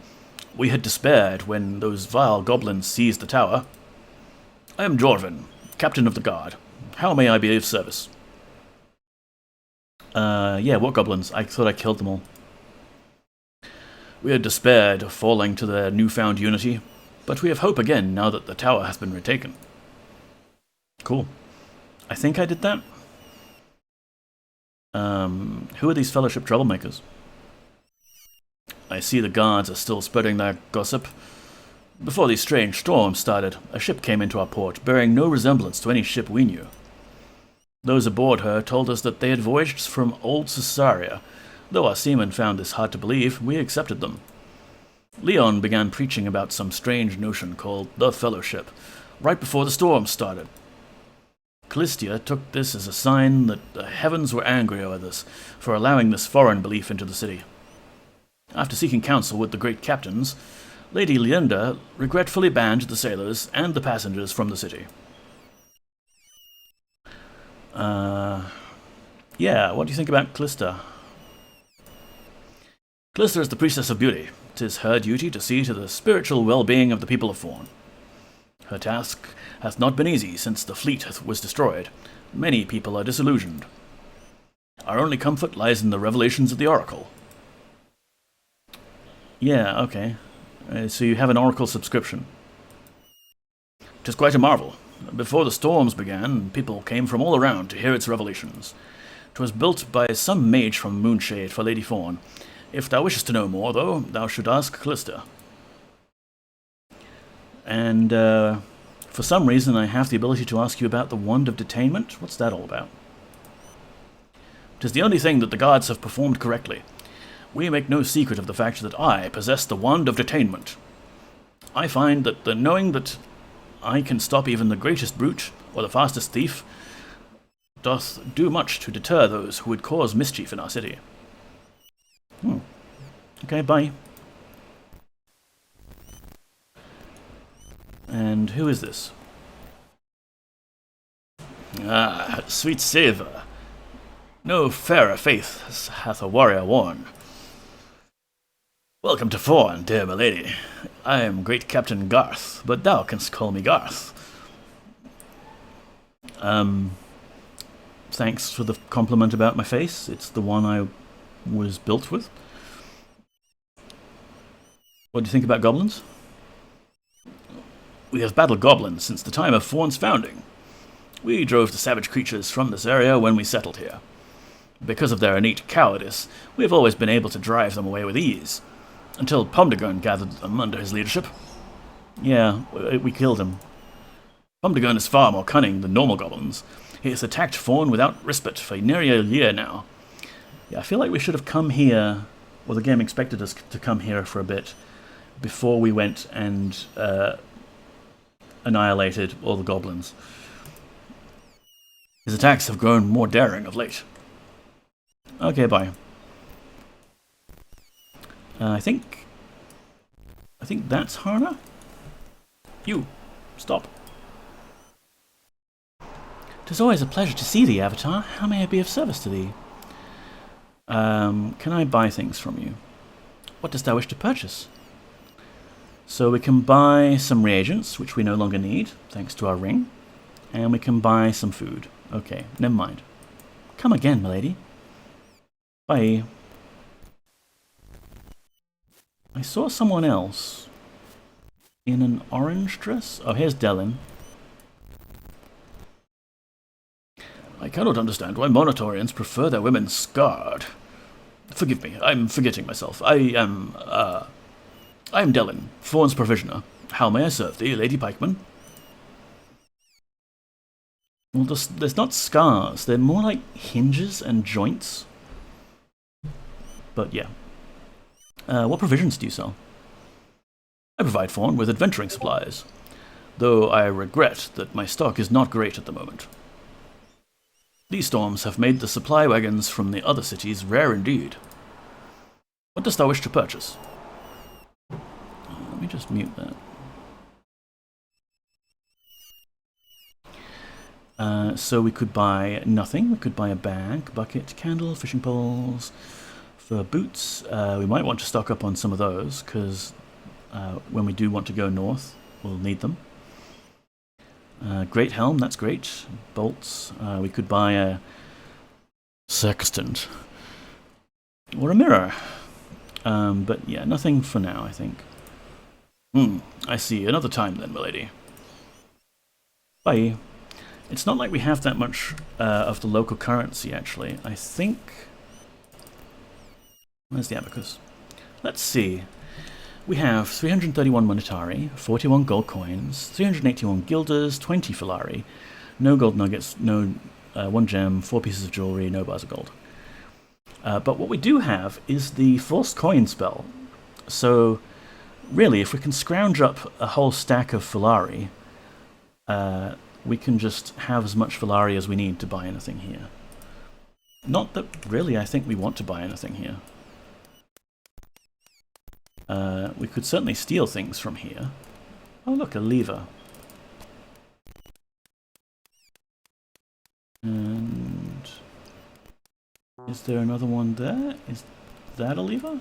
We had despaired when those vile goblins seized the tower. I am Jorvin, captain of the guard. How may I be of service? Yeah, what goblins? I thought I killed them all. We had despaired of falling to their newfound unity, but we have hope again now that the tower has been retaken. Cool. I think I did that. Who are these Fellowship troublemakers? I see the guards are still spreading their gossip. Before these strange storms started, a ship came into our port, bearing no resemblance to any ship we knew. Those aboard her told us that they had voyaged from old Caesarea. Though our seamen found this hard to believe, we accepted them. Leon began preaching about some strange notion called the Fellowship, right before the storm started. Callistia took this as a sign that the heavens were angry with us for allowing this foreign belief into the city. After seeking counsel with the great captains, Lady Leander regretfully banned the sailors and the passengers from the city. Yeah, what do you think about Calista? Calista is the priestess of beauty. 'Tis her duty to see to the spiritual well-being of the people of Fawn. Her task hath not been easy since the fleet was destroyed. Many people are disillusioned. Our only comfort lies in the revelations of the Oracle. Yeah, okay. So you have an Oracle subscription. 'Tis quite a marvel. Before the storms began, people came from all around to hear its revelations. 'Twas built by some mage from Moonshade for Lady Fawn. If thou wishest to know more, though, thou should ask Calista. And, for some reason I have the ability to ask you about the Wand of Detainment. What's that all about? 'Tis the only thing that the gods have performed correctly. We make no secret of the fact that I possess the Wand of Detainment. I find that the knowing that I can stop even the greatest brute or the fastest thief doth do much to deter those who would cause mischief in our city. Okay, bye. And who is this? Ah, sweet savour. No fairer faith hath a warrior worn. Welcome to Fawn, dear my lady. I am great Captain Garth, but thou canst call me Garth. Thanks for the compliment about my face. It's the one I was built with. What do you think about goblins? We have battled goblins since the time of Fawn's founding. We drove the savage creatures from this area when we settled here. Because of their innate cowardice, we have always been able to drive them away with ease, until Pomdagon gathered them under his leadership. Yeah, we killed him. Pomdagon is far more cunning than normal goblins. He has attacked Fawn without respite for nearly a year now. Yeah, I feel like we should have come here, well, the game expected us to come here for a bit, before we went and annihilated all the goblins. His attacks have grown more daring of late. Okay, bye. I think that's Harna. You, stop. 'Tis always a pleasure to see thee, Avatar. How may I be of service to thee? Can I buy things from you? What dost thou wish to purchase? So we can buy some reagents, which we no longer need, thanks to our ring. And we can buy some food. Okay, never mind. Come again, milady. Bye. I saw someone else in an orange dress. Oh, here's Delin. I cannot understand why Monitorians prefer their women scarred. Forgive me, I'm forgetting myself. I am Delin, Fawn's provisioner. How may I serve thee, Lady Pikeman? Well, there's not scars. They're more like hinges and joints. But yeah. What provisions do you sell? I provide Fawn with adventuring supplies. though I regret that my stock is not great at the moment. These storms have made the supply wagons from the other cities rare indeed. What dost thou wish to purchase? Let me just mute that. So we could buy nothing. We could buy a bag, bucket, candle, fishing poles, fur boots. We might want to stock up on some of those, because when we do want to go north, we'll need them. Great helm, that's great. Bolts. We could buy a sextant. Or a mirror. But yeah, nothing for now, I think. I see. Another time then, milady. Bye. It's not like we have that much of the local currency, actually. I think... Where's the abacus? Let's see. We have 331 monetari, 41 gold coins, 381 guilders, 20 filari, no gold nuggets, no 1 gem, 4 pieces of jewelry, no bars of gold. But what we do have is the forced coin spell. So, really, if we can scrounge up a whole stack of filari, we can just have as much filari as we need to buy anything here. Not that, really, I think we want to buy anything here. We could certainly steal things from here. Oh, look, a lever. And... is there another one there? Is that a lever?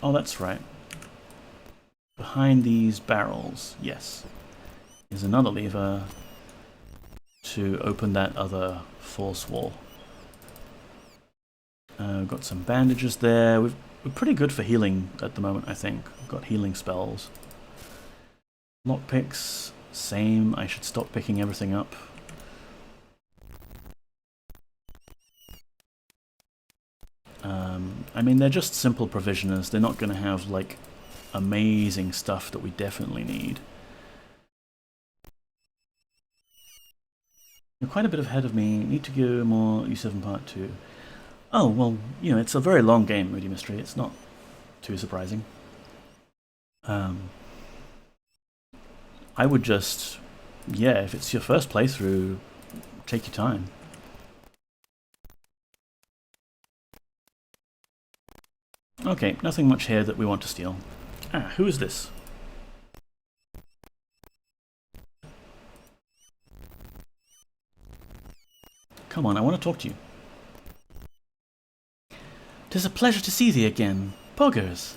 Oh, that's right. Behind these barrels, yes, is another lever to open that other false wall. We've got some bandages there. We're pretty good for healing at the moment, I think. We've got healing spells. Lockpicks, same. I should stop picking everything up. I mean, they're just simple provisioners. They're not going to have, like, amazing stuff that we definitely need. You're quite a bit ahead of me. Need to go more U7 Part 2. Oh, well, you know, it's a very long game, Moody Mystery. It's not too surprising. I would just... yeah, if it's your first playthrough, take your time. Okay, nothing much here that we want to steal. Ah, who is this? Come on, I want to talk to you. 'Tis a pleasure to see thee again. Poggers.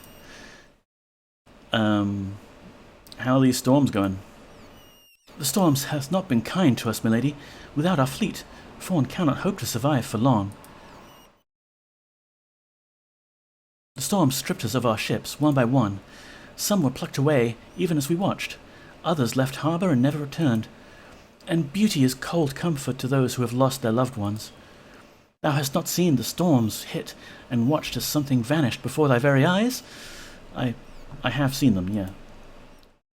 How are these storms going? The storms hath not been kind to us, milady. Without our fleet, Fawn cannot hope to survive for long. The storm stripped us of our ships, one by one. Some were plucked away, even as we watched. Others left harbour and never returned. And beauty is cold comfort to those who have lost their loved ones. Thou hast not seen the storms hit and watched as something vanished before thy very eyes? I have seen them, yeah.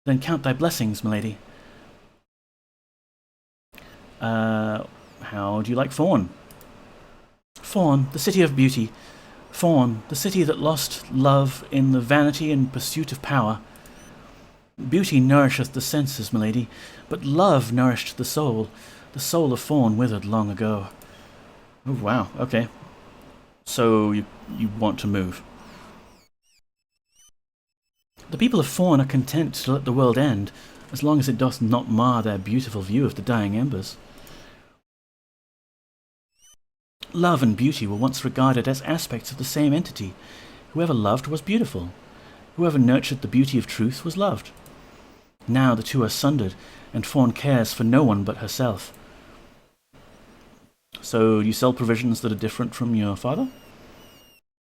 Then count thy blessings, milady. How do you like Fawn? Fawn, the city of beauty. Fawn, the city that lost love in the vanity and pursuit of power. Beauty nourisheth the senses, milady, but love nourished the soul. The soul of Fawn withered long ago. Oh, wow, okay. So you want to move. The people of Fawn are content to let the world end, as long as it doth not mar their beautiful view of the dying embers. Love and beauty were once regarded as aspects of the same entity. Whoever loved was beautiful. Whoever nurtured the beauty of truth was loved. Now the two are sundered, and Fawn cares for no one but herself. So you sell provisions that are different from your father?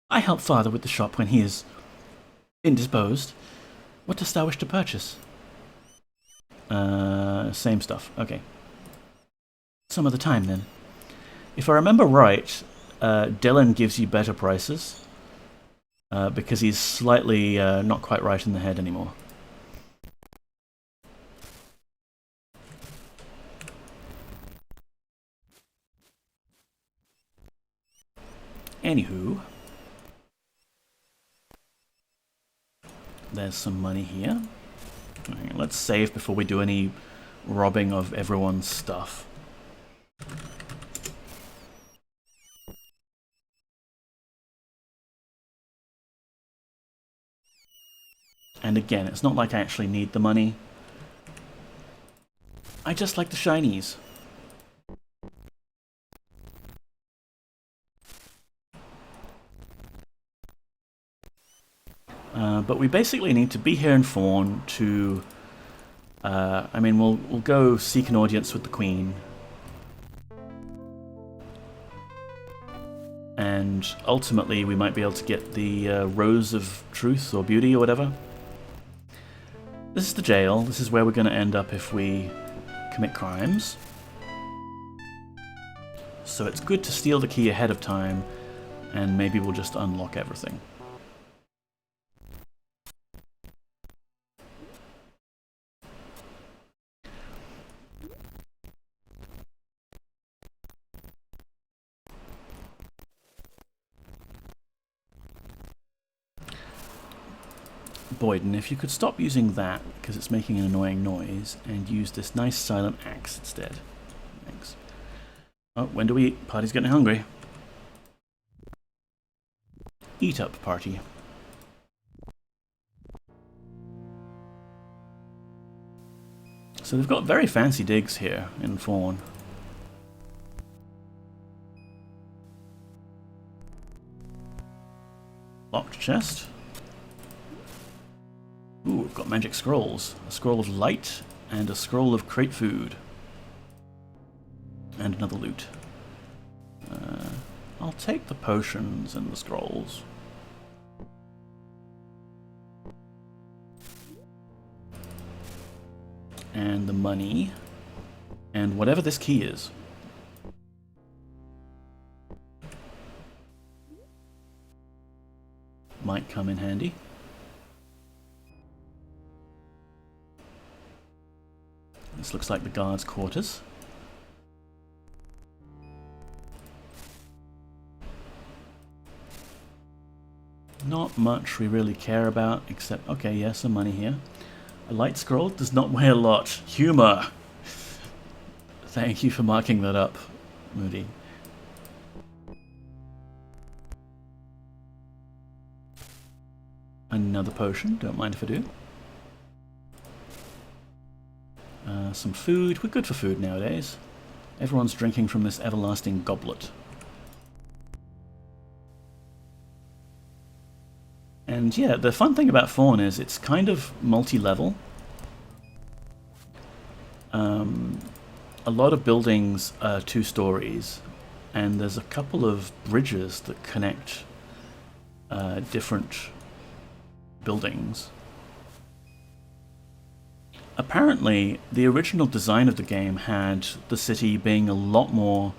I help father with the shop when he is indisposed. What dost thou wish to purchase? Same stuff. Okay. Some other time then. If I remember right, Dylan gives you better prices because he's slightly not quite right in the head anymore. Anywho, there's some money here. Okay, let's save before we do any robbing of everyone's stuff. And again, it's not like I actually need the money. I just like the shinies. But we basically need to be here in Fawn to... I mean, we'll go seek an audience with the Queen. And ultimately we might be able to get the Rose of Truth or Beauty or whatever. This is the jail. This is where we're going to end up if we commit crimes. So it's good to steal the key ahead of time, and maybe we'll just unlock everything. Boyden, if you could stop using that, because it's making an annoying noise, and use this nice silent axe instead. Thanks. Oh, when do we eat? Party's getting hungry. Eat up, party. So they've got very fancy digs here in Fawn. Locked chest. Ooh, we've got magic scrolls. A scroll of light and a scroll of crate food. And another loot. I'll take the potions and the scrolls. And the money. And whatever this key is. Might come in handy. This looks like the guards' quarters. Not much we really care about, except, okay, yes, some money here. A light scroll does not weigh a lot. Humor! Thank you for marking that up, Moody. Another potion, don't mind if I do. Some food. We're good for food nowadays. Everyone's drinking from this everlasting goblet. And yeah, the fun thing about Fawn is it's kind of multi-level. A lot of buildings are 2 stories, and there's a couple of bridges that connect different buildings. Apparently, the original design of the game had the city being a lot more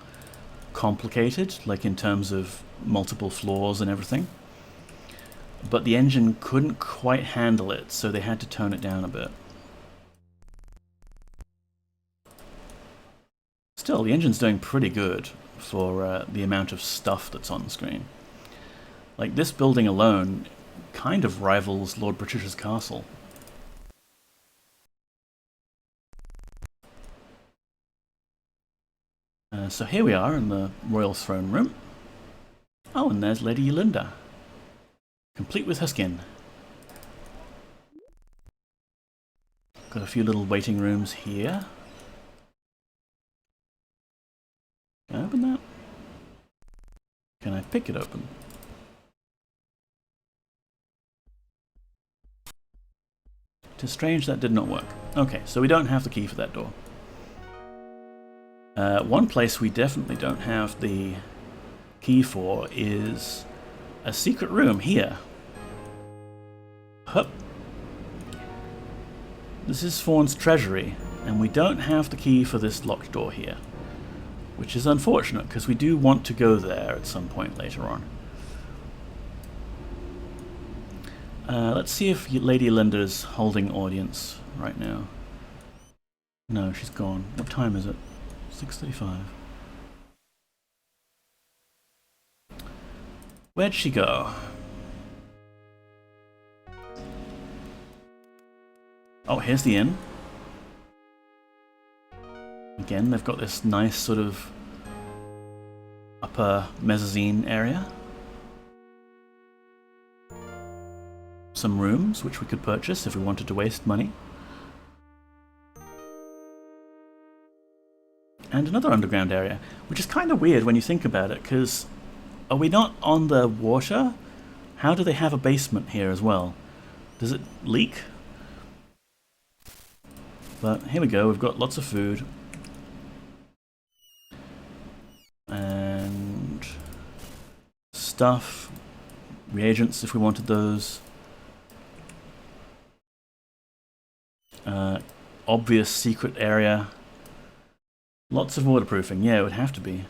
complicated, like in terms of multiple floors and everything. But the engine couldn't quite handle it, so they had to tone it down a bit. Still, the engine's doing pretty good for the amount of stuff that's on the screen. Like, this building alone kind of rivals Lord Britisher's castle. So here we are in the Royal Throne Room. Oh, and there's Lady Yolinda, complete with her skin. Got a few little waiting rooms here. Can I open that? Can I pick it open? Tis strange that did not work. Okay, so we don't have the key for that door. One place we definitely don't have the key for is a secret room here. Hup. This is Fawn's treasury, and we don't have the key for this locked door here, which is unfortunate because we do want to go there at some point later on. Let's see if Lady Linda's holding audience right now. No, she's gone. What time is it? 6:35. Where'd she go? Oh, here's the inn. Again, they've got this nice sort of upper mezzanine area. Some rooms, which we could purchase if we wanted to waste money. And another underground area, which is kind of weird when you think about it, because are we not on the water? How do they have a basement here as well? Does it leak? But here we go, we've got lots of food. And stuff, reagents if we wanted those. Obvious secret area. Lots of waterproofing, yeah, it would have to be.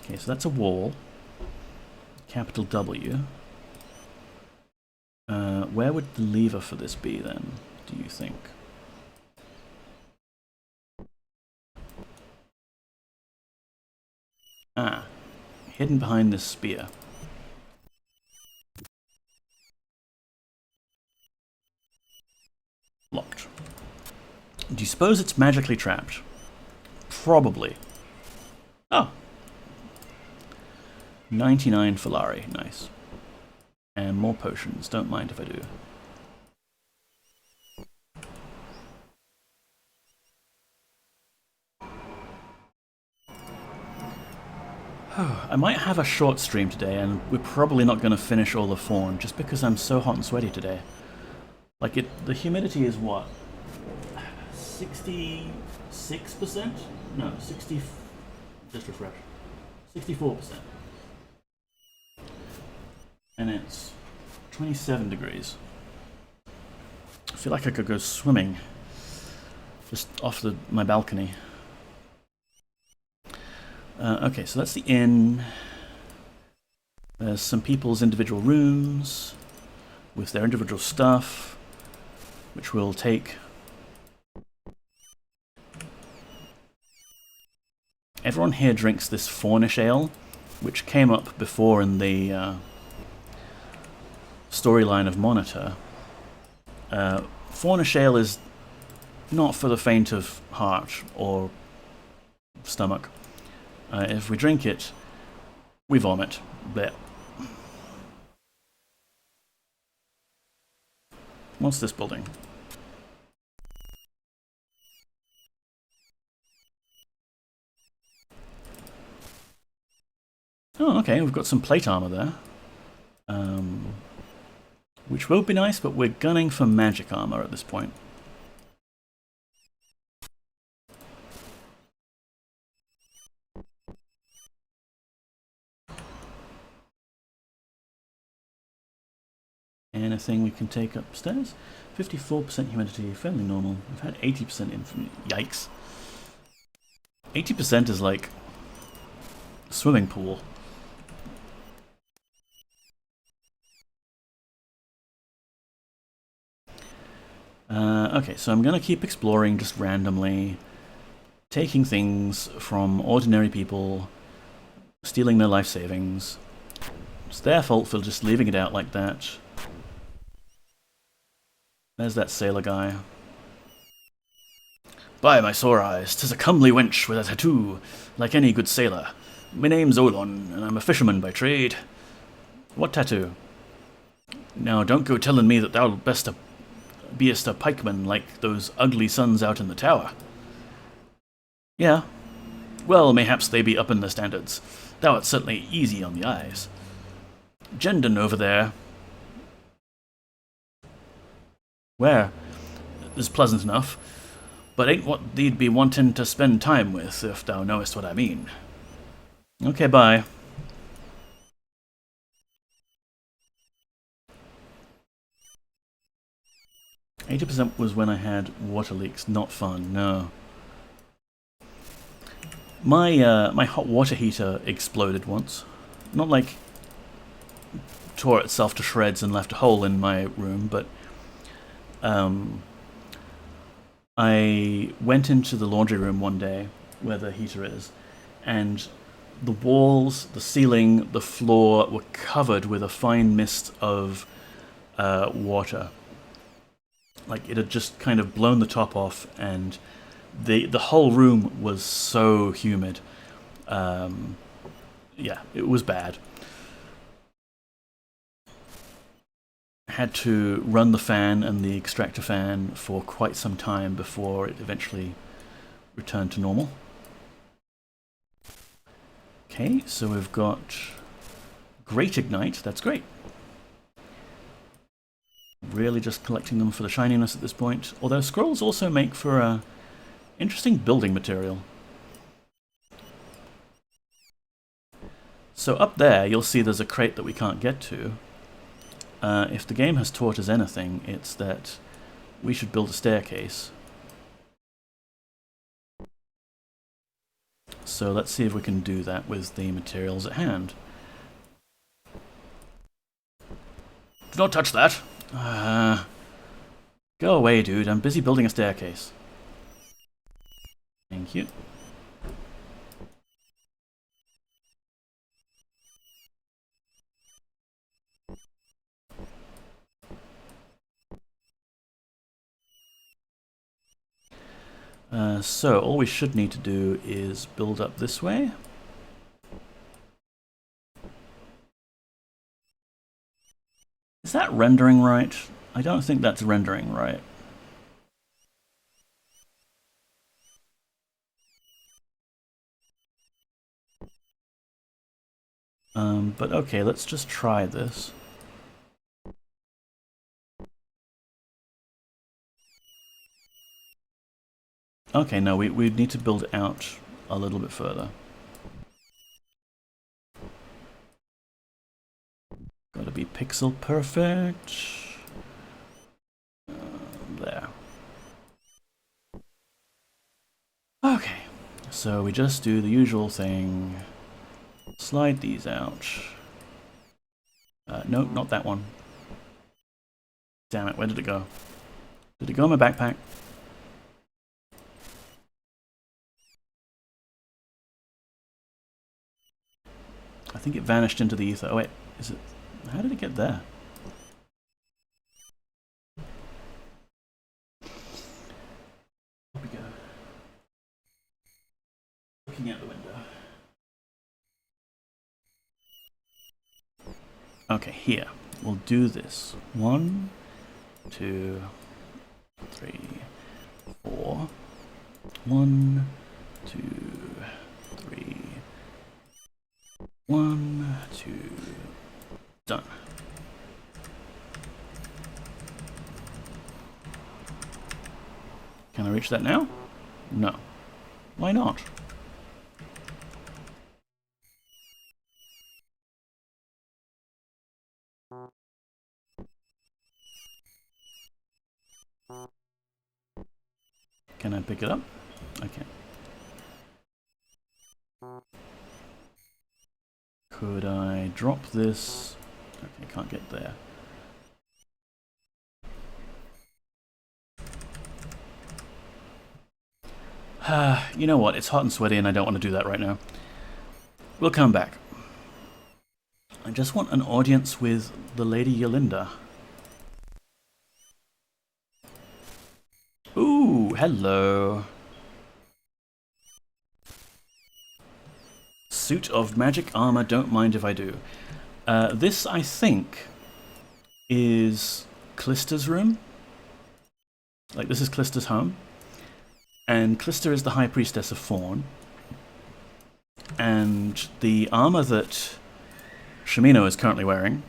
Okay, so that's a wall. Capital W. Where would the lever for this be then, do you think? Ah, hidden behind this spear. Locked. Do you suppose it's magically trapped? Probably. Oh. 99 Fawnally, nice. And more potions, don't mind if I do. I might have a short stream today, and we're probably not going to finish all the Fawn, just because I'm so hot and sweaty today. Like, the humidity is what? 66%? No, 60... Just refresh. 64%. And it's 27 degrees. I feel like I could go swimming just off my balcony. Okay, so that's the inn. There's some people's individual rooms with their individual stuff, which we'll take. Everyone here drinks this Fawnish ale, which came up before in the storyline of Monitor. Fawnish ale is not for the faint of heart or stomach. If we drink it, we vomit. Blech. What's this building? Oh, okay, we've got some plate armor there. Which will be nice, but we're gunning for magic armor at this point. Anything we can take upstairs? 54% humidity, fairly normal. We've had 80% in. Yikes. 80% is like a swimming pool. Okay, so I'm going to keep exploring just randomly, taking things from ordinary people, stealing their life savings. It's their fault for just leaving it out like that. There's that sailor guy. By my sore eyes, 'tis a comely wench with a tattoo, like any good sailor. My name's Olon, and I'm a fisherman by trade. What tattoo? Now, don't go telling me that thou beest a pikeman like those ugly sons out in the tower. Yeah. Well, mayhaps they be up in the standards. Thou art certainly easy on the eyes. Jendon over there. Where? Is pleasant enough, but ain't what thee'd be wanting to spend time with, if thou knowest what I mean. Okay, bye. %, was when I had water leaks. Not fun, no. My hot water heater exploded once. Not like tore itself to shreds and left a hole in my room, but I went into the laundry room one day, where the heater is, and the walls, the ceiling, the floor were covered with a fine mist of water. Like it had just kind of blown the top off, and the whole room was so humid. Yeah, it was bad. Had to run the fan and the extractor fan for quite some time before it eventually returned to normal. Okay, so we've got Great Ignite, that's great. Really just collecting them for the shininess at this point, although scrolls also make for interesting building material. So up there you'll see there's a crate that we can't get to. If the game has taught us anything, it's that we should build a staircase. So let's see if we can do that with the materials at hand. Do not touch that! Go away, dude. I'm busy building a staircase. Thank you. So all we should need to do is build up this way. Is that rendering right? I don't think that's rendering right. But okay, let's just try this. Okay, no, we need to build it out a little bit further. Gotta be pixel perfect. There. Okay, so we just do the usual thing. Slide these out. No, not that one. Damn it, where did it go? Did it go in my backpack? I think it vanished into the ether. Oh wait, is it? How did it get there? Here we go. Looking out the window. Okay, here. We'll do this. 1, 2, 3, 4. 1, 2, 3. 1, 2. Done. Can I reach that now? No. Why not? Can I pick it up? Okay. Could I drop this? Okay, can't get there. You know what? It's hot and sweaty and I don't want to do that right now. We'll come back. I just want an audience with the Lady Yolinda. Ooh, hello. Suit of magic armor, don't mind if I do. This, I think, is Callista's room. Like, this is Callista's home. And Callista is the High Priestess of Fawn. And the armor that Shamino is currently wearing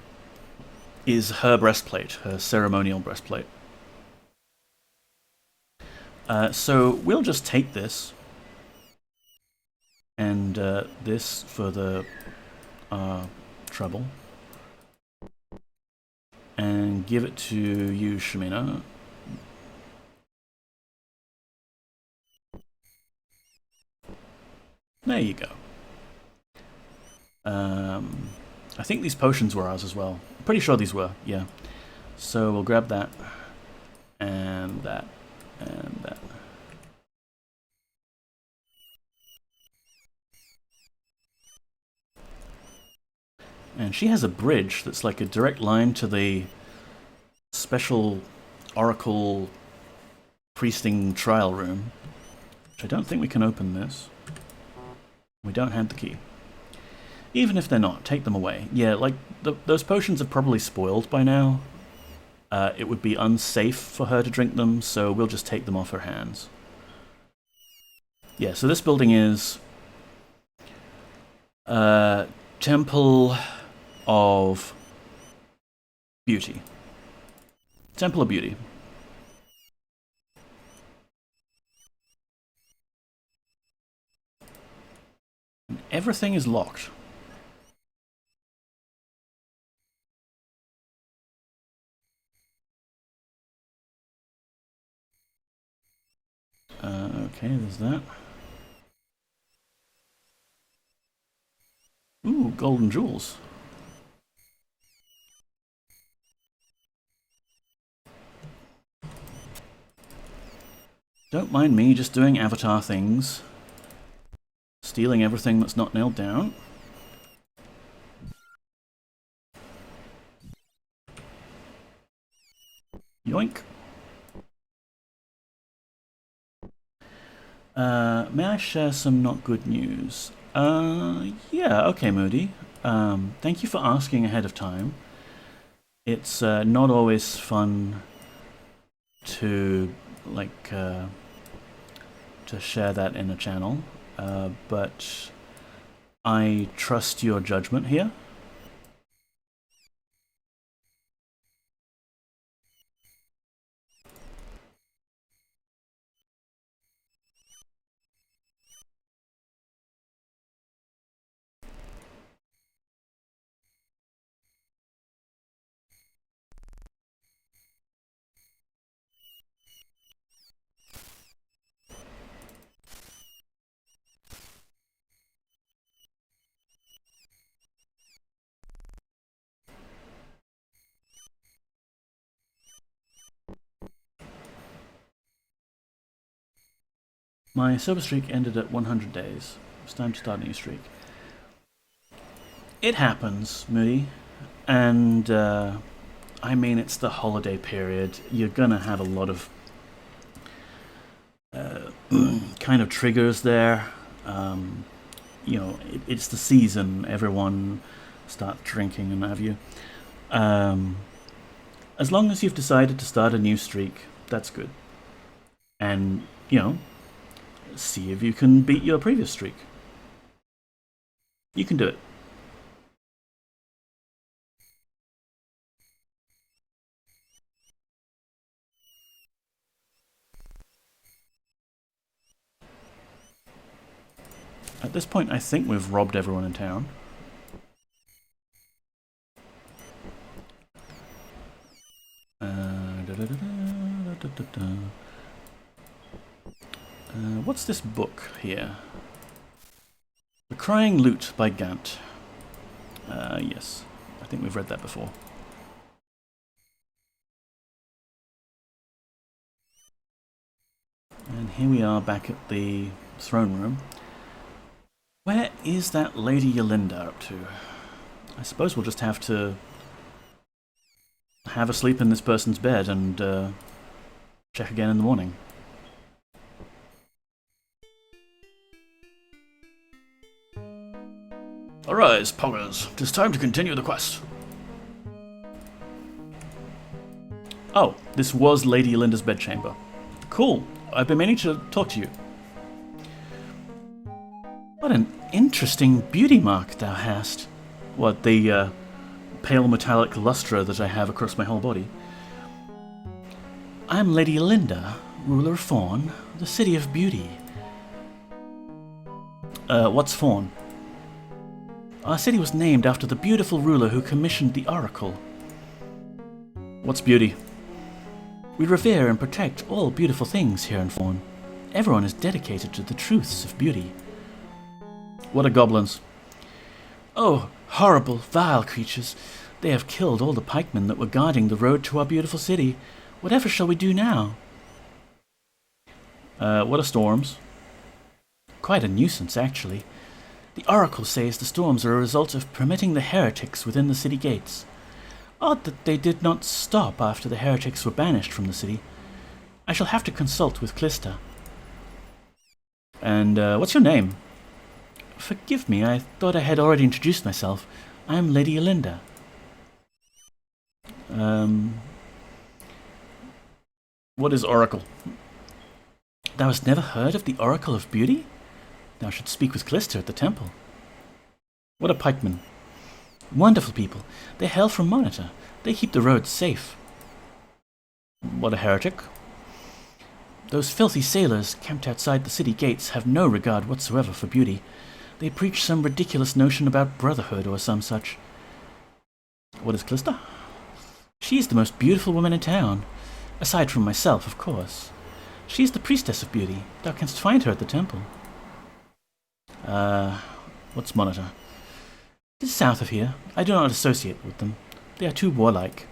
is her breastplate, her ceremonial breastplate. So we'll just take this, and this for the treble, and give it to you, Shamina. There you go. I think these potions were ours as well. I'm pretty sure these were, yeah. So we'll grab that, and that, and that. And she has a bridge that's like a direct line to the special oracle priesting trial room. Which I don't think we can open this. We don't have the key. Even if they're not, take them away. Yeah, like, those potions are probably spoiled by now. It would be unsafe for her to drink them, so we'll just take them off her hands. Yeah, so this building is Temple of Beauty. Temple of Beauty. And everything is locked. Okay, there's that. Ooh, golden jewels. Don't mind me just doing avatar things. Stealing everything that's not nailed down. Yoink. May I share some not good news? Yeah, okay, Moody. Thank you for asking ahead of time. It's not always fun to, like, to share that in a channel, but I trust your judgment here. My silver streak ended at 100 days. It's time to start a new streak. It happens, Moody. And, I mean, it's the holiday period. You're gonna have a lot of kind of triggers there. You know, it's the season. Everyone starts drinking and have you. As long as you've decided to start a new streak, that's good. And, you know, see if you can beat your previous streak. You can do it. At this point, I think we've robbed everyone in town. What's this book here? The Crying Lute by Gant. Yes, I think we've read that before. And here we are back at the throne room. Where is that Lady Yolinda up to? I suppose we'll just have to have a sleep in this person's bed and check again in the morning. Arise, poggers. It is time to continue the quest. Oh, this was Lady Yolinda's bedchamber. Cool. I've been meaning to talk to you. What an interesting beauty mark thou hast. What, the pale metallic lustre that I have across my whole body? I am Lady Yolinda, ruler of Fawn, the city of beauty. What's Fawn? Our city was named after the beautiful ruler who commissioned the oracle. What's beauty? We revere and protect all beautiful things here in Fawn. Everyone is dedicated to the truths of beauty. What are goblins? Oh, horrible, vile creatures. They have killed all the pikemen that were guarding the road to our beautiful city. Whatever shall we do now? What are storms? Quite a nuisance, actually. The Oracle says the storms are a result of permitting the heretics within the city gates. Odd that they did not stop after the heretics were banished from the city. I shall have to consult with Callista. And what's your name? Forgive me, I thought I had already introduced myself. I am Lady Elinda. What is Oracle? Thou hast never heard of the Oracle of Beauty? Thou should speak with Callista at the temple. What are pikemen? Wonderful people. They hail from Monitor. They keep the roads safe. What a heretic? Those filthy sailors camped outside the city gates have no regard whatsoever for beauty. They preach some ridiculous notion about brotherhood or some such. What is Callista? She is the most beautiful woman in town. Aside from myself, of course. She is the priestess of beauty. Thou canst find her at the temple. What's Monitor? It is south of here. I do not associate with them. They are too warlike.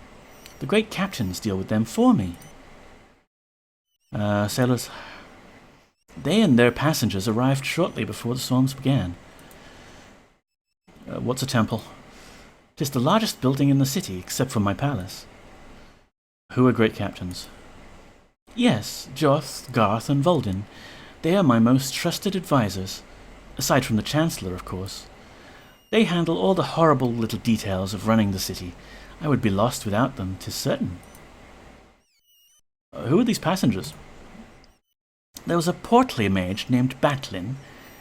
The great captains deal with them for me. Sailors? They and their passengers arrived shortly before the storms began. What's a temple? 'Tis the largest building in the city, except for my palace. Who are great captains? Yes, Joth, Garth, and Volden. They are my most trusted advisors, aside from the Chancellor, of course. They handle all the horrible little details of running the city. I would be lost without them, 'tis certain. Who are these passengers? There was a portly mage named Batlin,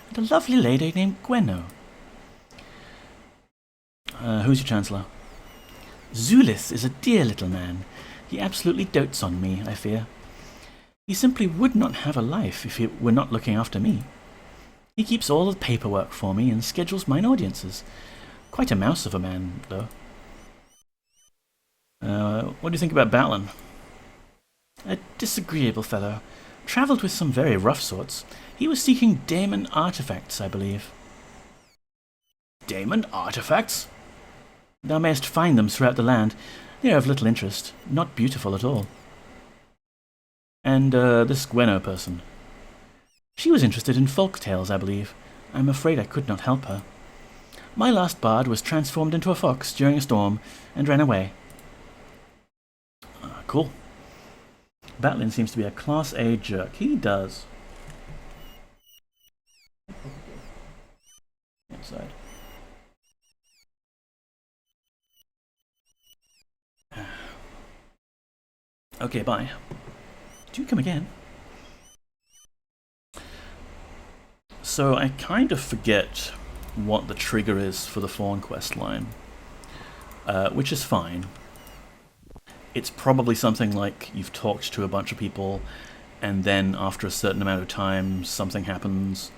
and a lovely lady named Gwenno. Who's your Chancellor? Zulith is a dear little man. He absolutely dotes on me, I fear. He simply would not have a life if he were not looking after me. He keeps all the paperwork for me and schedules mine audiences. Quite a mouse of a man, though. What do you think about Batlin? A disagreeable fellow. Travelled with some very rough sorts. He was seeking daemon artifacts, I believe. Daemon artifacts? Thou mayest find them throughout the land. They are of little interest, not beautiful at all. And this Gwenno person? She was interested in folk tales, I believe. I'm afraid I could not help her. My last bard was transformed into a fox during a storm and ran away. Cool. Batlin seems to be a Class A jerk. He does. Outside. Okay, bye. Do you come again? So I kind of forget what the trigger is for the Fawn quest line, which is fine. It's probably something like you've talked to a bunch of people, and then after a certain amount of time, something happens.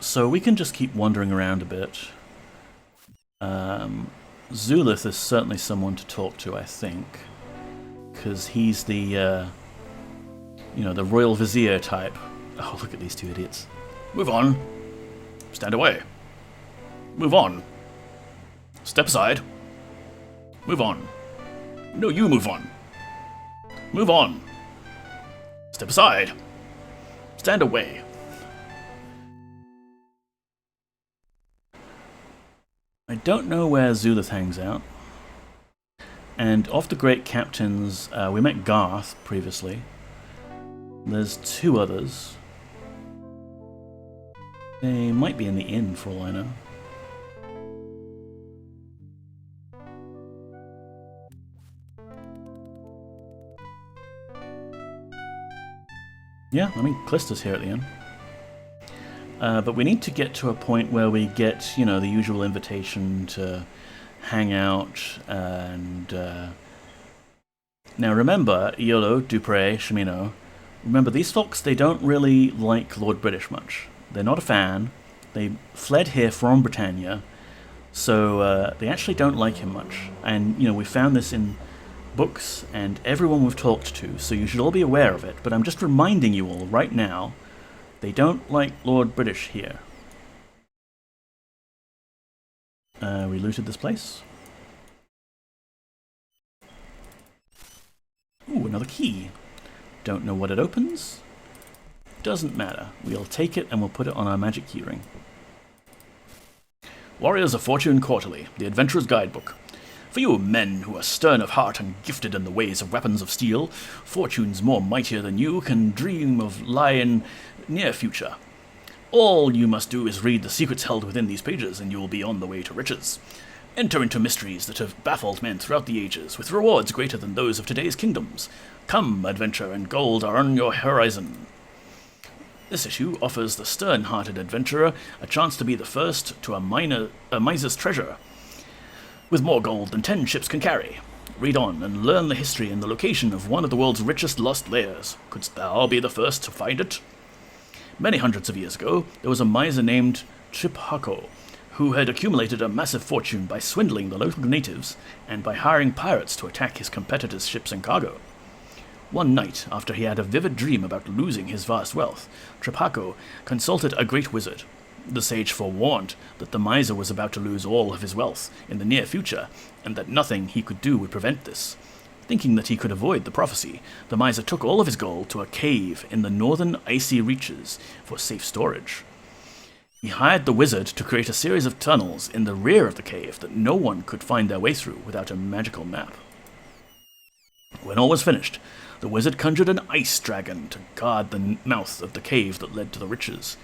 So we can just keep wandering around a bit. Zulith is certainly someone to talk to, I think, because he's the, the royal vizier type. Oh, look at these two idiots. Move on. Stand away. Move on. Step aside. Move on. No, you move on. Move on. Step aside. Stand away. I don't know where Zulith hangs out. And of the great captains, we met Garth previously. There's two others. They might be in the inn for all I know. Yeah, I mean, Callista's here at the inn. But we need to get to a point where we get, the usual invitation to hang out and... Now remember, Iolo, Dupre, Chemino, remember these folks, they don't really like Lord British much. They're not a fan. They fled here from Britannia, so they actually don't like him much. And, we found this in books and everyone we've talked to, so you should all be aware of it. But I'm just reminding you all right now, they don't like Lord British here. We looted this place. Ooh, another key. Don't know what it opens. Doesn't matter. We'll take it and we'll put it on our magic keyring. Warriors of Fortune Quarterly, the Adventurer's Guidebook. For you men who are stern of heart and gifted in the ways of weapons of steel, fortunes more mightier than you can dream of lie in near future. All you must do is read the secrets held within these pages, and you will be on the way to riches. Enter into mysteries that have baffled men throughout the ages, with rewards greater than those of today's kingdoms. Come, adventure and gold are on your horizon. This issue offers the stern-hearted adventurer a chance to be the first to a miser's treasure, with more gold than 10 ships can carry. Read on and learn the history and the location of one of the world's richest lost lairs. Couldst thou be the first to find it? Many hundreds of years ago, there was a miser named Triphaco, who had accumulated a massive fortune by swindling the local natives and by hiring pirates to attack his competitors' ships and cargo. One night, after he had a vivid dream about losing his vast wealth, Triphaco consulted a great wizard. The sage forewarned that the miser was about to lose all of his wealth in the near future, and that nothing he could do would prevent this. Thinking that he could avoid the prophecy, the miser took all of his gold to a cave in the northern icy reaches for safe storage. He hired the wizard to create a series of tunnels in the rear of the cave that no one could find their way through without a magical map. When all was finished, the wizard conjured an ice dragon to guard the mouth of the cave that led to the riches.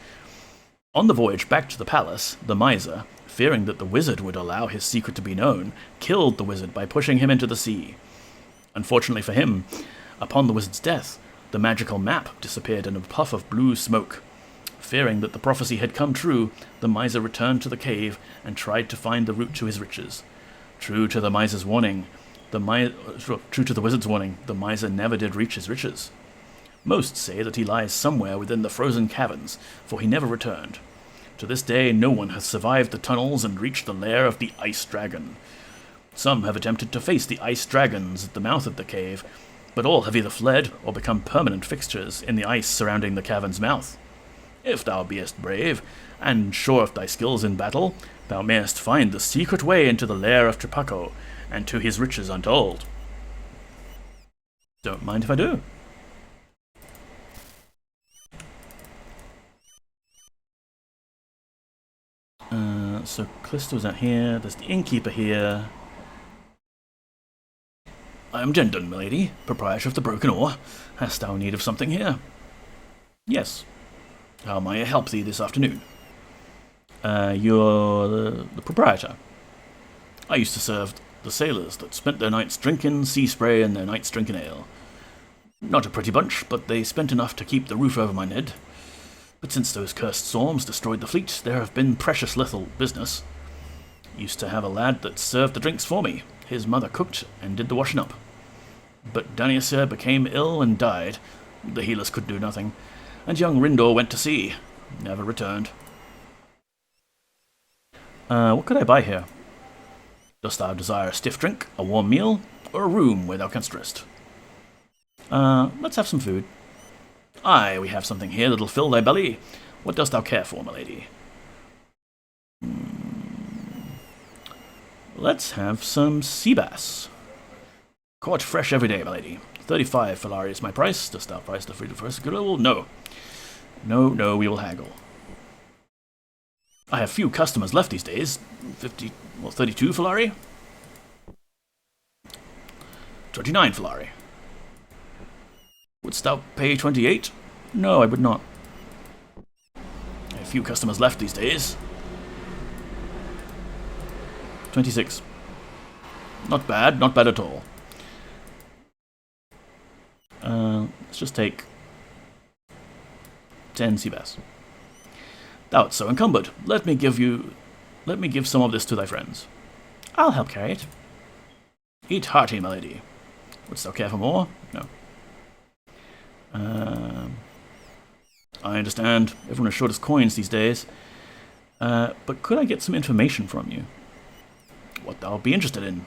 On the voyage back to the palace, the miser, fearing that the wizard would allow his secret to be known, killed the wizard by pushing him into the sea. Unfortunately for him, upon the wizard's death, the magical map disappeared in a puff of blue smoke. Fearing that the prophecy had come true, the miser returned to the cave and tried to find the route to his riches. True to the wizard's warning, the miser never did reach his riches. Most say that he lies somewhere within the frozen caverns, for he never returned. To this day, no one has survived the tunnels and reached the lair of the ice dragon. Some have attempted to face the ice dragons at the mouth of the cave, but all have either fled or become permanent fixtures in the ice surrounding the cavern's mouth. If thou beest brave, and sure of thy skills in battle, thou mayest find the secret way into the lair of Triphaco, and to his riches untold. Don't mind if I do. So Callisto's out here, there's the innkeeper here. I am Gendon, milady, proprietor of the Broken Oar. Hast thou need of something here? Yes. How may I help thee this afternoon? You're the proprietor. I used to serve the sailors that spent their nights drinking sea spray and their nights drinking ale. Not a pretty bunch, but they spent enough to keep the roof over my head. But since those cursed storms destroyed the fleet, there have been precious little business. Used to have a lad that served the drinks for me. His mother cooked and did the washing up. But Daniasir became ill and died. The healers could do nothing. And young Rindor went to sea. Never returned. What could I buy here? Dost thou desire a stiff drink, a warm meal, or a room where thou canst rest? Let's have some food. Aye, we have something here that'll fill thy belly. What dost thou care for, my lady? Let's have some sea bass. Caught fresh every day, my lady. 35 Fawnally is my price. Dost thou price the fruit of first good? No. No, we will haggle. I have few customers left these days. 32 Fawnally? 29 Fawnally. Wouldst thou pay 28? No, I would not. I have few customers left these days. 26. Not bad at all. Let's just take 10 sea bass. Thou art so encumbered. Let me give some of this to thy friends. I'll help carry it. Eat hearty, my lady. Wouldst thou care for more? No. I understand. Everyone is short as coins these days. But could I get some information from you? What thou be interested in?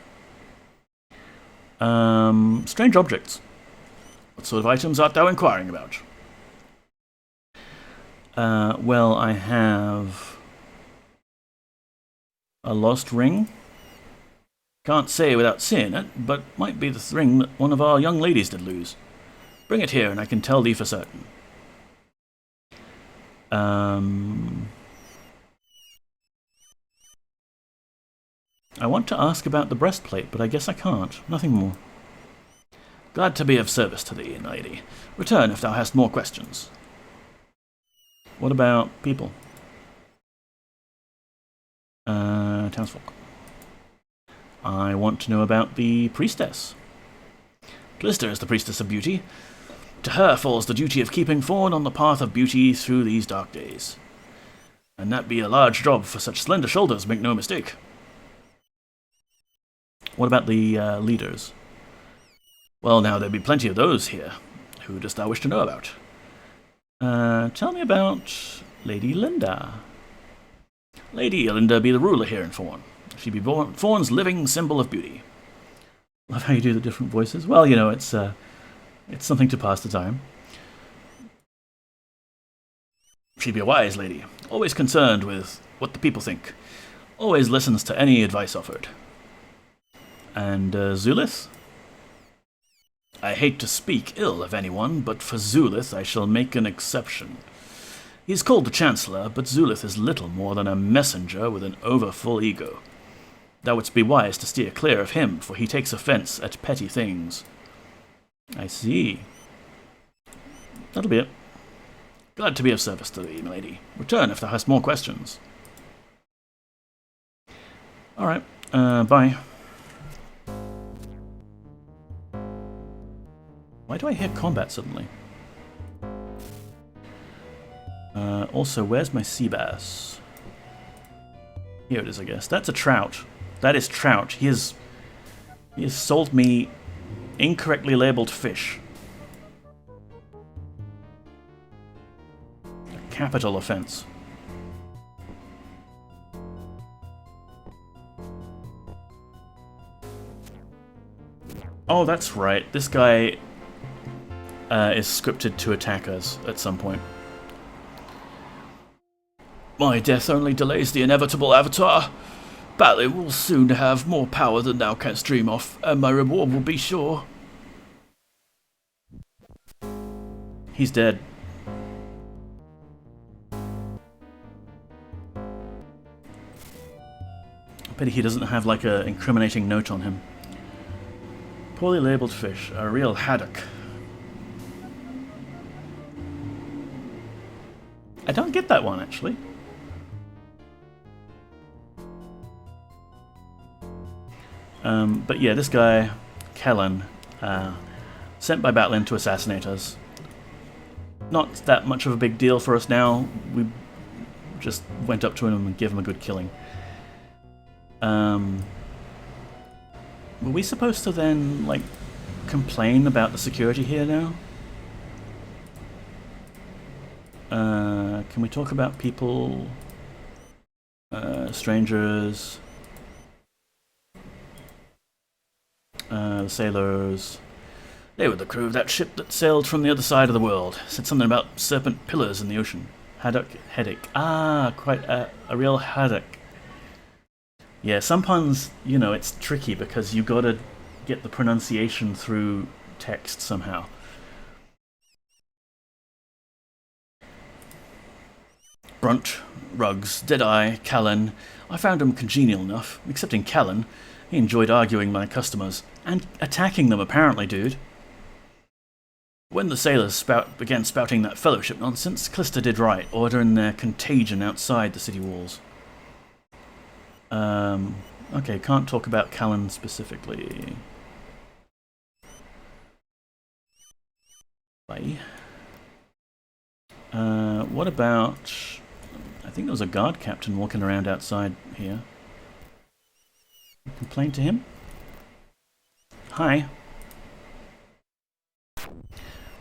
Strange objects. What sort of items art thou inquiring about? Well, I have a lost ring. Can't say without seeing it, but might be the ring that one of our young ladies did lose. Bring it here, and I can tell thee for certain. I want to ask about the breastplate, but I guess I can't. Nothing more. Glad to be of service to thee, lady. Return if thou hast more questions. What about people? Townsfolk. I want to know about the priestess. Callista is the priestess of beauty. To her falls the duty of keeping Fawn on the path of beauty through these dark days. And that be a large job for such slender shoulders, make no mistake. What about the leaders? Well, now there be plenty of those here. Who dost thou wish to know about? Tell me about Lady Linda. Lady Linda be the ruler here in Fawn. She be Fawn's living symbol of beauty. Love how you do the different voices. Well, you know, it's something to pass the time. She be a wise lady, always concerned with what the people think. Always listens to any advice offered. And Zulith? I hate to speak ill of anyone, but for Zulith I shall make an exception. He is called the Chancellor, but Zulith is little more than a messenger with an overfull ego. Thou wouldst be wise to steer clear of him, for he takes offence at petty things. I see. That'll be it. Glad to be of service to thee, milady. Return if thou hast more questions. Alright, bye. Why do I hear combat suddenly? Also, where's my sea bass? Here it is, I guess. That's a trout. That is trout. He has sold me incorrectly labeled fish. A capital offense. Oh, that's right. This guy is scripted to attack us at some point. My death only delays the inevitable, Avatar. Balin will soon have more power than thou canst dream of, and my reward will be sure. He's dead. Pity he doesn't have like a incriminating note on him. Poorly labeled fish, a real haddock. I don't get that one, actually. But yeah, this guy, Kellen, sent by Batlin to assassinate us. Not that much of a big deal for us now. We just went up to him and gave him a good killing. Were we supposed to then, like, complain about the security here now? Can we talk about people, strangers, the sailors? They were the crew of that ship that sailed from the other side of the world. Said something about serpent pillars in the ocean. Haddock, headache. Ah, quite a real haddock. Yeah, some puns, you know, it's tricky because you gotta get the pronunciation through text somehow. Brunt, Ruggs, Deadeye, Callan. I found them congenial enough, excepting Callan. He enjoyed arguing my customers. And attacking them, apparently, dude. When the sailors began spouting that fellowship nonsense, Callista did right, ordering their contagion outside the city walls. Okay, can't talk about Callan specifically. Bye. What about... I think there was a guard captain walking around outside here. Complain to him? Hi.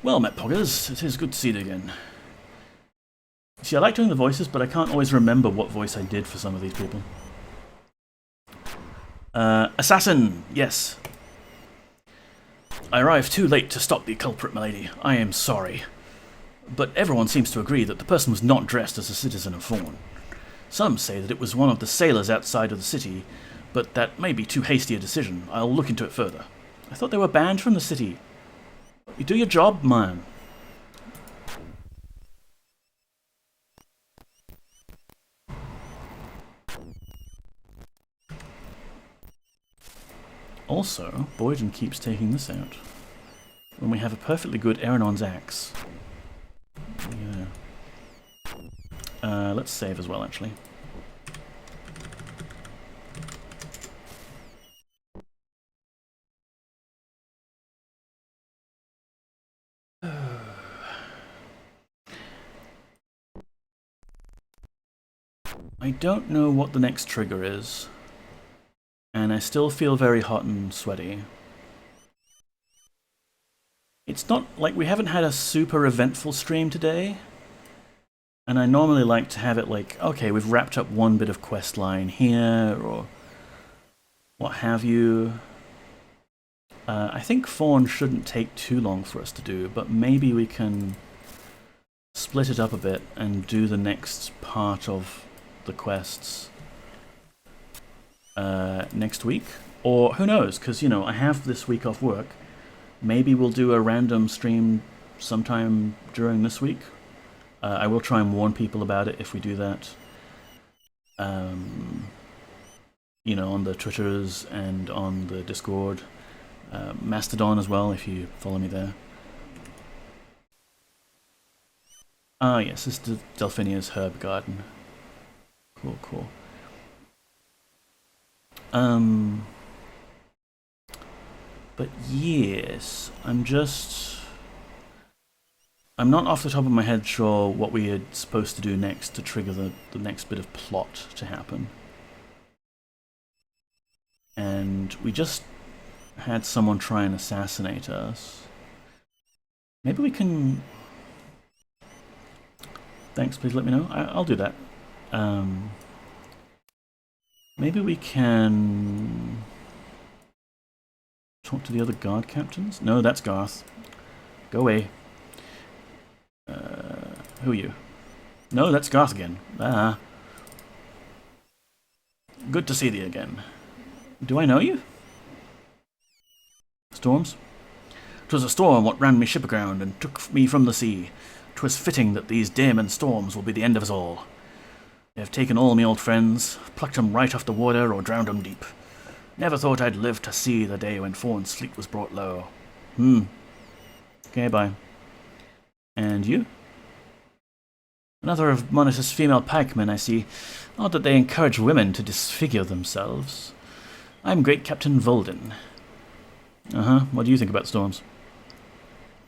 Well met, Poggers. It is good to see you again. See, I like doing the voices, but I can't always remember what voice I did for some of these people. Assassin! Yes. I arrived too late to stop the culprit, milady. I am sorry. But everyone seems to agree that the person was not dressed as a citizen of Fawn. Some say that it was one of the sailors outside of the city, but that may be too hasty a decision. I'll look into it further. I thought they were banned from the city. You do your job, man. Also, Boyden keeps taking this out. When we have a perfectly good Erenon's Axe. Yeah. Let's save as well, actually. I don't know what the next trigger is. And I still feel very hot and sweaty. It's not like we haven't had a super eventful stream today. And I normally like to have it like, okay, we've wrapped up one bit of quest line here, or what have you. I think Fawn shouldn't take too long for us to do, but maybe we can split it up a bit and do the next part of the quests next week. Or who knows, because, you know, I have this week off work. Maybe we'll do a random stream sometime during this week. I will try and warn people about it if we do that. You know, on the Twitters and on the Discord. Mastodon as well, if you follow me there. Ah, yes, this is Delphinia's herb garden. Cool, cool. But yes, I'm not off the top of my head sure what we are supposed to do next to trigger the next bit of plot to happen. And we just had someone try and assassinate us. Maybe we can... Thanks, please let me know. I'll do that. Maybe we can... talk to the other guard captains? No, that's Garth. Go away. Who are you? No, that's Garth again. Ah. Good to see thee again. Do I know you? Storms? 'Twas a storm what ran me ship aground and took me from the sea. 'Twas fitting that these Daemon storms will be the end of us all. They have taken all me old friends, plucked 'em right off the water or drowned 'em deep. Never thought I'd live to see the day when Fawn's fleet was brought low. Okay, bye. And you? Another of Monis's female pikemen, I see. Odd that they encourage women to disfigure themselves. I'm Great Captain Volden. What do you think about storms?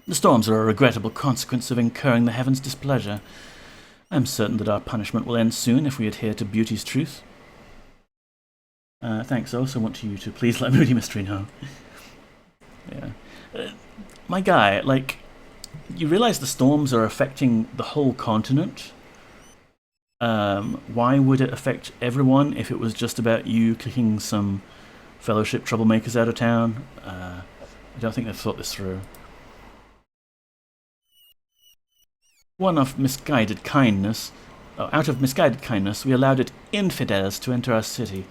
The storms are a regrettable consequence of incurring the heavens' displeasure. I'm certain that our punishment will end soon if we adhere to beauty's truth. Thanks. I also want you to please let Moody Mystery know. Yeah. My guy, like, you realize the storms are affecting the whole continent? Why would it affect everyone if it was just about you kicking some Fellowship troublemakers out of town? I don't think they've thought this through. Out of misguided kindness, we allowed infidels to enter our city.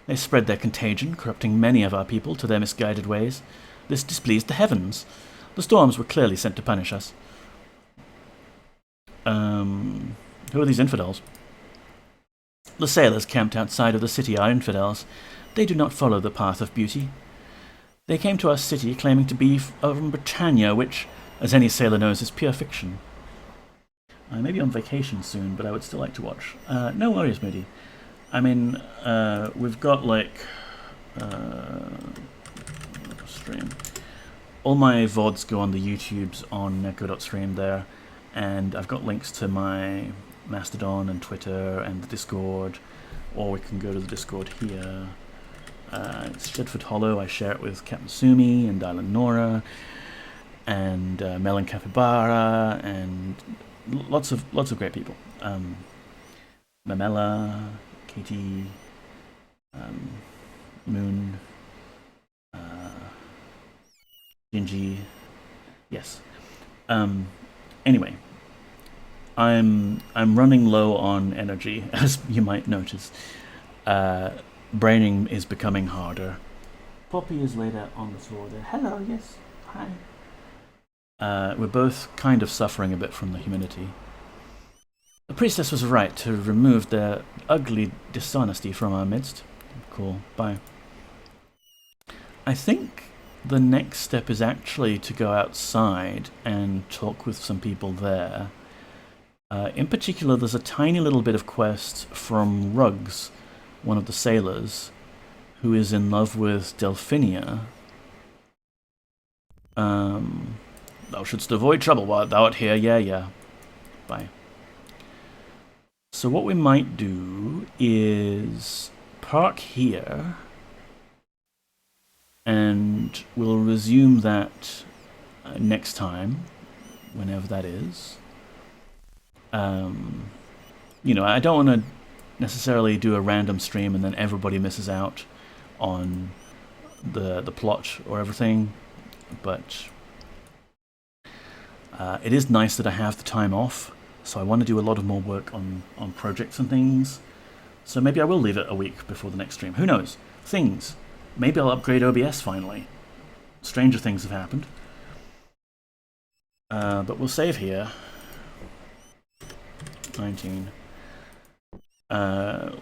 They spread their contagion, corrupting many of our people to their misguided ways. This displeased the heavens. The storms were clearly sent to punish us. Who are these infidels? The sailors camped outside of the city are infidels. They do not follow the path of beauty. They came to our city claiming to be from Britannia, which, as any sailor knows, is pure fiction. I may be on vacation soon, but I would still like to watch. No worries, Moody. I mean, we've got, like... stream. All my VODs go on the YouTubes on neko.stream there, and I've got links to my Mastodon and Twitter and the Discord, or we can go to the Discord here. It's Shedford Hollow. I share it with Captain Sumi and Dylan Nora and Melon Capybara and lots of great people. Mamela, Katie, Moon, Gingy. Yes. Anyway, I'm running low on energy, as you might notice. Braining is becoming harder. Poppy is laid out on the floor there. Hello, yes. Hi. We're both kind of suffering a bit from the humidity. The priestess was right to remove their ugly dishonesty from our midst. Cool. Bye. I think the next step is actually to go outside and talk with some people there. In particular, there's a tiny little bit of quest from Ruggs, one of the sailors, who is in love with Delphinia. Thou shouldst avoid trouble while thou art here. Yeah. Bye. So what we might do is park here, and we'll resume that next time, whenever that is. You know, I don't want to necessarily do a random stream and then everybody misses out on the plot or everything, but it is nice that I have the time off, so I want to do a lot of more work on projects and things. So maybe I will leave it a week before the next stream. Who knows? Things. Maybe I'll upgrade OBS finally. Stranger things have happened. But we'll save here. 19.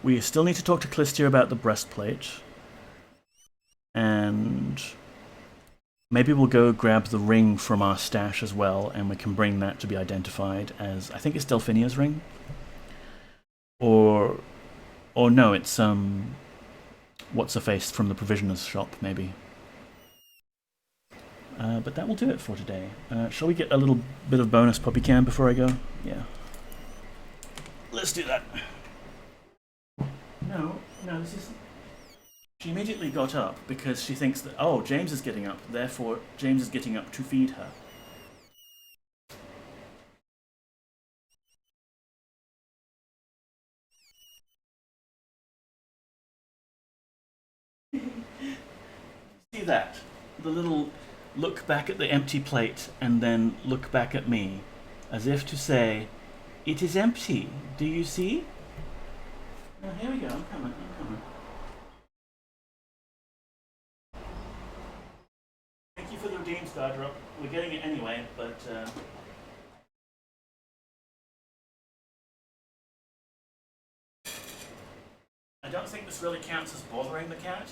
We still need to talk to Clistia about the breastplate. And maybe we'll go grab the ring from our stash as well, and we can bring that to be identified as, I think it's Delphinia's ring. Or no, it's what's-her-face from the provisioner's shop, maybe. But that will do it for today. Shall we get a little bit of bonus puppy cam before I go? Yeah. Let's do that. No, this isn't. She immediately got up because she thinks that, oh, James is getting up, therefore James is getting up to feed her. See that? The little look back at the empty plate and then look back at me, as if to say, it is empty, do you see? Now here we go, I'm coming. Thank you for the Redeem Star drop. We're getting it anyway, but I don't think this really counts as bothering the cat.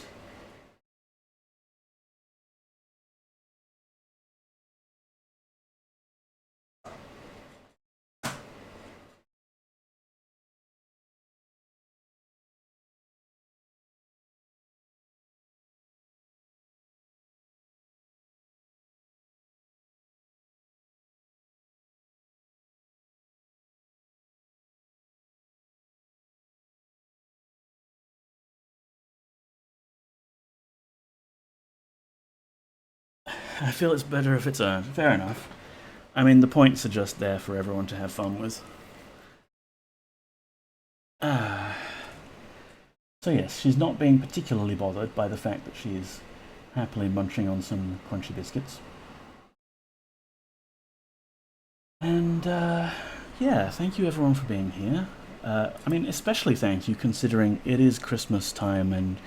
I feel it's better if it's fair enough. I mean, the points are just there for everyone to have fun with. So yes, she's not being particularly bothered by the fact that she's happily munching on some crunchy biscuits. And yeah, thank you everyone for being here. I mean, especially thank you considering it is Christmas time and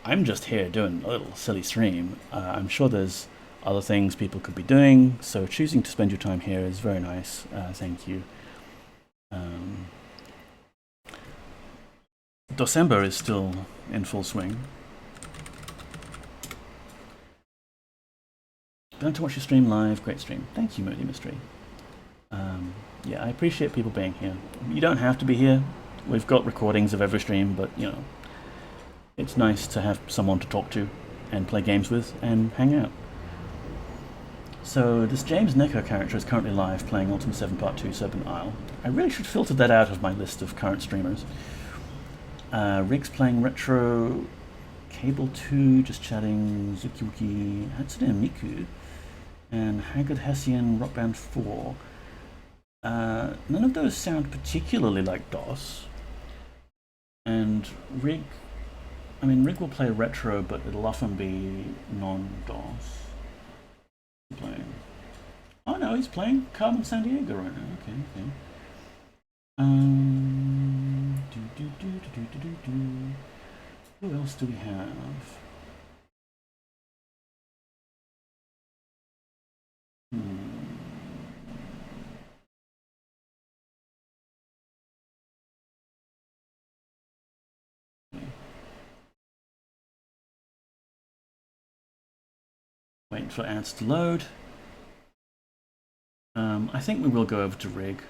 I'm just here doing a little silly stream. I'm sure there's other things people could be doing, so choosing to spend your time here is very nice. Thank you. December is still in full swing. Going to watch your stream live. Great stream. Thank you, Moody Mystery. Yeah, I appreciate people being here. You don't have to be here. We've got recordings of every stream, but, you know, it's nice to have someone to talk to and play games with and hang out. So this James Necker character is currently live playing Ultima 7 Part 2 Serpent Isle. I really should filter that out of my list of current streamers. Riggs playing Retro, Cable 2 just chatting, Zukiwiki, Hatsune Miku, and Haggard Hessian Rock Band 4. None of those sound particularly like DOS. And Rig will play Retro, but it'll often be non-DOS. Playing. Oh no, he's playing Carmen Sandiego right now. Okay. Who else do we have? Wait for ads to load. I think we will go over to Rig,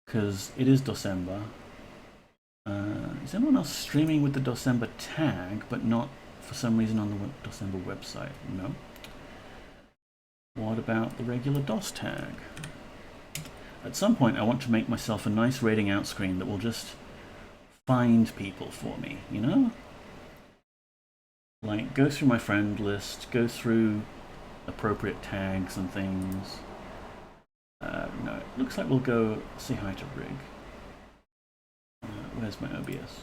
because it is December. Is anyone else streaming with the December tag, but not for some reason on the December website? No. What about the regular DOS tag? At some point I want to make myself a nice rating out screen that will just find people for me, you know? Like, go through my friend list, go through appropriate tags and things. No, it looks like we'll go say hi to Rig. Where's my OBS?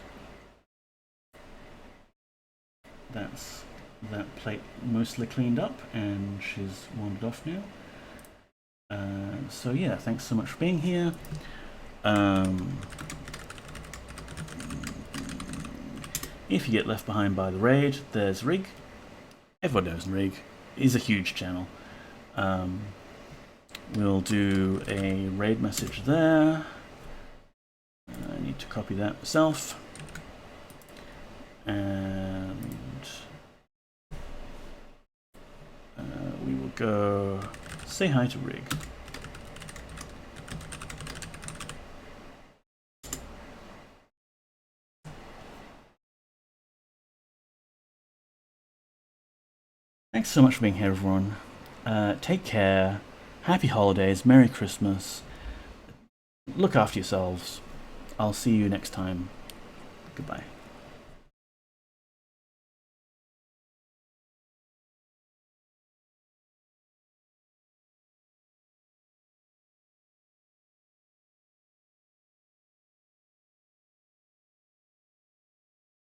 That's that plate mostly cleaned up, and she's wandered off now. So yeah, thanks so much for being here. If you get left behind by the raid, there's Rig. Everyone knows Rig. He's a huge channel. We'll do a raid message there. I need to copy that myself. And we will go say hi to Rig. Thanks so much for being here, everyone. Take care. Happy holidays. Merry Christmas. Look after yourselves. I'll see you next time. Goodbye.